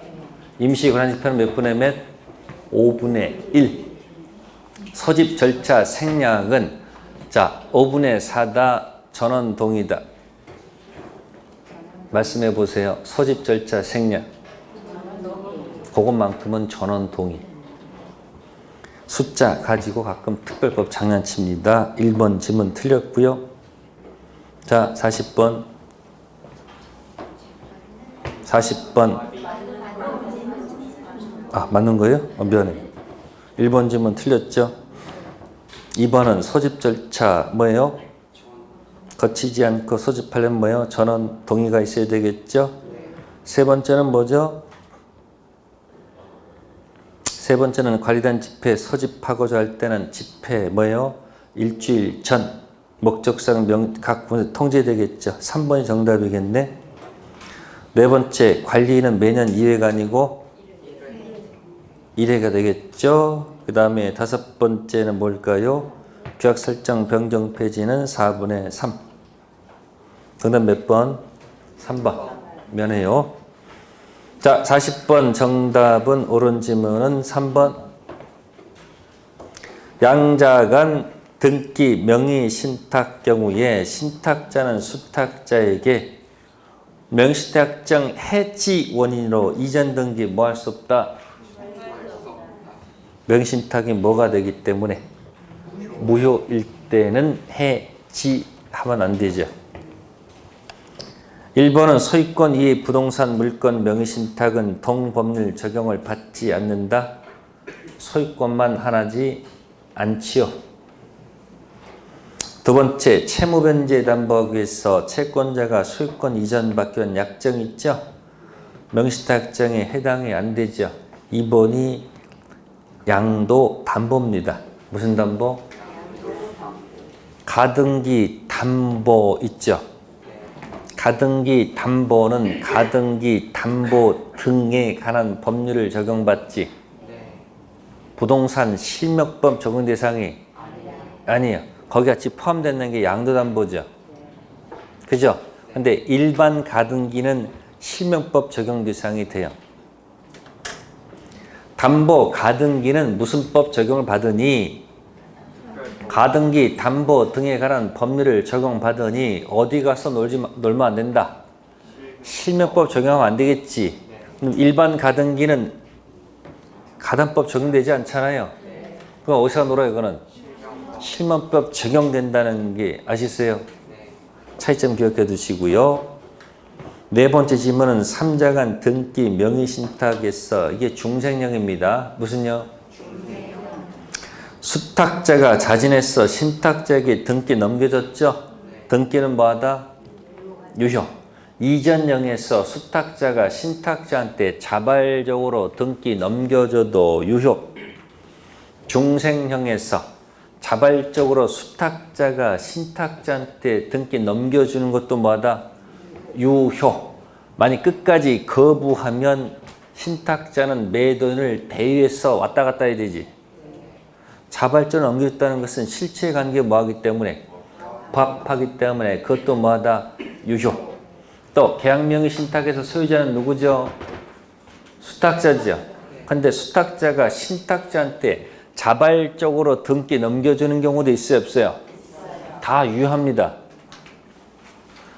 임시 권한집행은 몇 분의 몇? 5분의 1. 소집 절차 생략은 자 5분의 4다. 전원 동의다. 말씀해 보세요. 소집 절차 생략. 그것만큼은 전원 동의. 숫자 가지고 가끔 특별법 장난칩니다. 1번 지문 틀렸고요. 자, 40번. 40번. 아, 맞는 거예요? 미안해. 1번 지문 틀렸죠? 2번은 소집 절차 뭐예요? 거치지 않고 소집하려면 뭐예요? 전원 동의가 있어야 되겠죠? 세 번째는 뭐죠? 세 번째는 관리단 집회 소집하고자 할 때는 집회 뭐예요? 일주일 전 목적사항 각 부분에 통제되겠죠. 3번이 정답이겠네. 네 번째 관리인은 매년 2회가 아니고 1회가 되겠죠. 그 다음에 다섯 번째는 뭘까요? 규약 설정 변경 폐지는 4분의 3. 정답 몇 번? 3번. 면해요. 자, 40번 정답은 옳은 지문은 3번. 양자간 등기 명의 신탁 경우에 신탁자는 수탁자에게 명의신탁장 해지 원인으로 이전 등기 뭐 할 수 없다? 명의신탁이 뭐가 되기 때문에 무효일 때는 해지하면 안 되죠. 1번은 소유권 이외 부동산 물건 명의신탁은 동법률 적용을 받지 않는다. 소유권만 하나지 않지요. 두 번째, 채무변제 담보하기 위해서 채권자가 소유권 이전 받기 위한 약정이 있죠. 명의신탁장에 해당이 안 되죠. 2번이 양도 담보입니다. 무슨 담보? 가등기 담보 있죠. 가등기 담보는 가등기 담보 등에 관한 법률을 적용받지 부동산 실명법 적용 대상이 아니에요. 거기 같이 포함되는 게 양도담보죠. 그죠? 근데 일반 가등기는 실명법 적용 대상이 돼요. 담보 가등기는 무슨 법 적용을 받으니 가등기, 담보 등에 관한 법률을 적용받으니 어디 가서 놀면 안 된다. 실명법 적용하면 안 되겠지. 그럼 일반 가등기는 가담법 적용되지 않잖아요. 그럼 어디서 놀아요? 그거는 실명법 적용된다는 게 아시세요? 차이점 기억해 두시고요. 네 번째 질문은 3자간 등기 명의신탁에서 이게 중생령입니다. 무슨요? 수탁자가 자진해서 신탁자에게 등기 넘겨줬죠? 등기는 뭐하다? 유효. 이전령에서 수탁자가 신탁자한테 자발적으로 등기 넘겨줘도 유효. 중생형에서 자발적으로 수탁자가 신탁자한테 등기 넘겨주는 것도 뭐하다? 유효. 만약 끝까지 거부하면 신탁자는 매도인을 대위해서 왔다 갔다 해야 되지. 자발적으로 넘겨줬다는 것은 실체관계 뭐하기 때문에 부합하기 때문에 그것도 뭐하다? 유효. 또 계약명의 신탁에서 소유자는 누구죠? 수탁자죠. 근데 수탁자가 신탁자한테 자발적으로 등기 넘겨주는 경우도 있어요? 없어요? 다 유효합니다.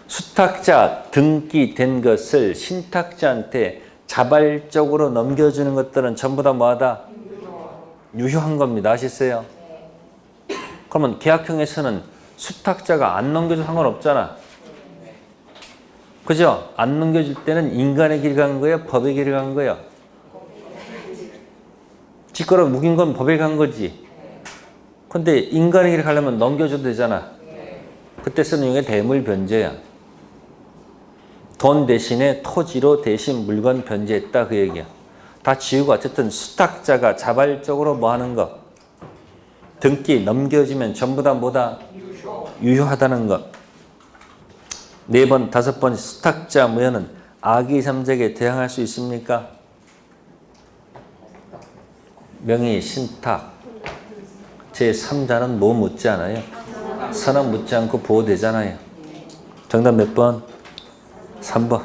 수탁자 등기된 것을 신탁자한테 자발적으로 넘겨주는 것들은 전부 다 뭐하다? 유효한 겁니다. 아시겠어요? 그러면 계약형에서는 수탁자가 안 넘겨도 상관없잖아. 그죠? 안 넘겨줄 때는 인간의 길 간 거예요? 법의 길을 간 거예요? 지꺼라 묵인 건 법에 간 거지. 근데 인간의 길을 가려면 넘겨줘도 되잖아. 그때 쓰는 용어가 대물변제야. 돈 대신에 토지로 대신 물건 변제했다 그 얘기야. 다 지우고 어쨌든 수탁자가 자발적으로 뭐 하는 거 등기 넘겨주면 전부 다 뭐다? 유효하다는 것. 네 번, 다섯 번 수탁자 무효는 악의 삼적에 대항할 수 있습니까? 명의 신탁 제3자는 뭐 묻지 않아요? 선언 묻지 않고 보호되잖아요. 정답 몇 번? 3번.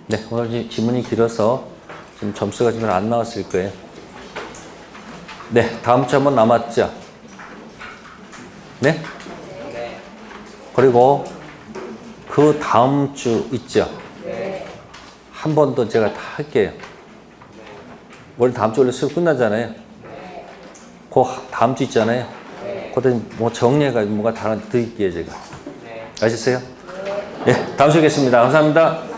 네, 오늘 지문이 길어서 지금 점수가 지금 안 나왔을 거예요. 네, 다음 주 한번 남았죠? 네? 그리고 그 다음 주 있죠? 한 번 더 제가 다 할게요. 원래 다음 주 원래 수업 끝나잖아요. 그 다음 주 있잖아요. 그때 뭐 정리해가지고 뭔가 다른 거 드릴게요, 제가. 아셨어요? 네, 다음 주에 뵙겠습니다. 감사합니다.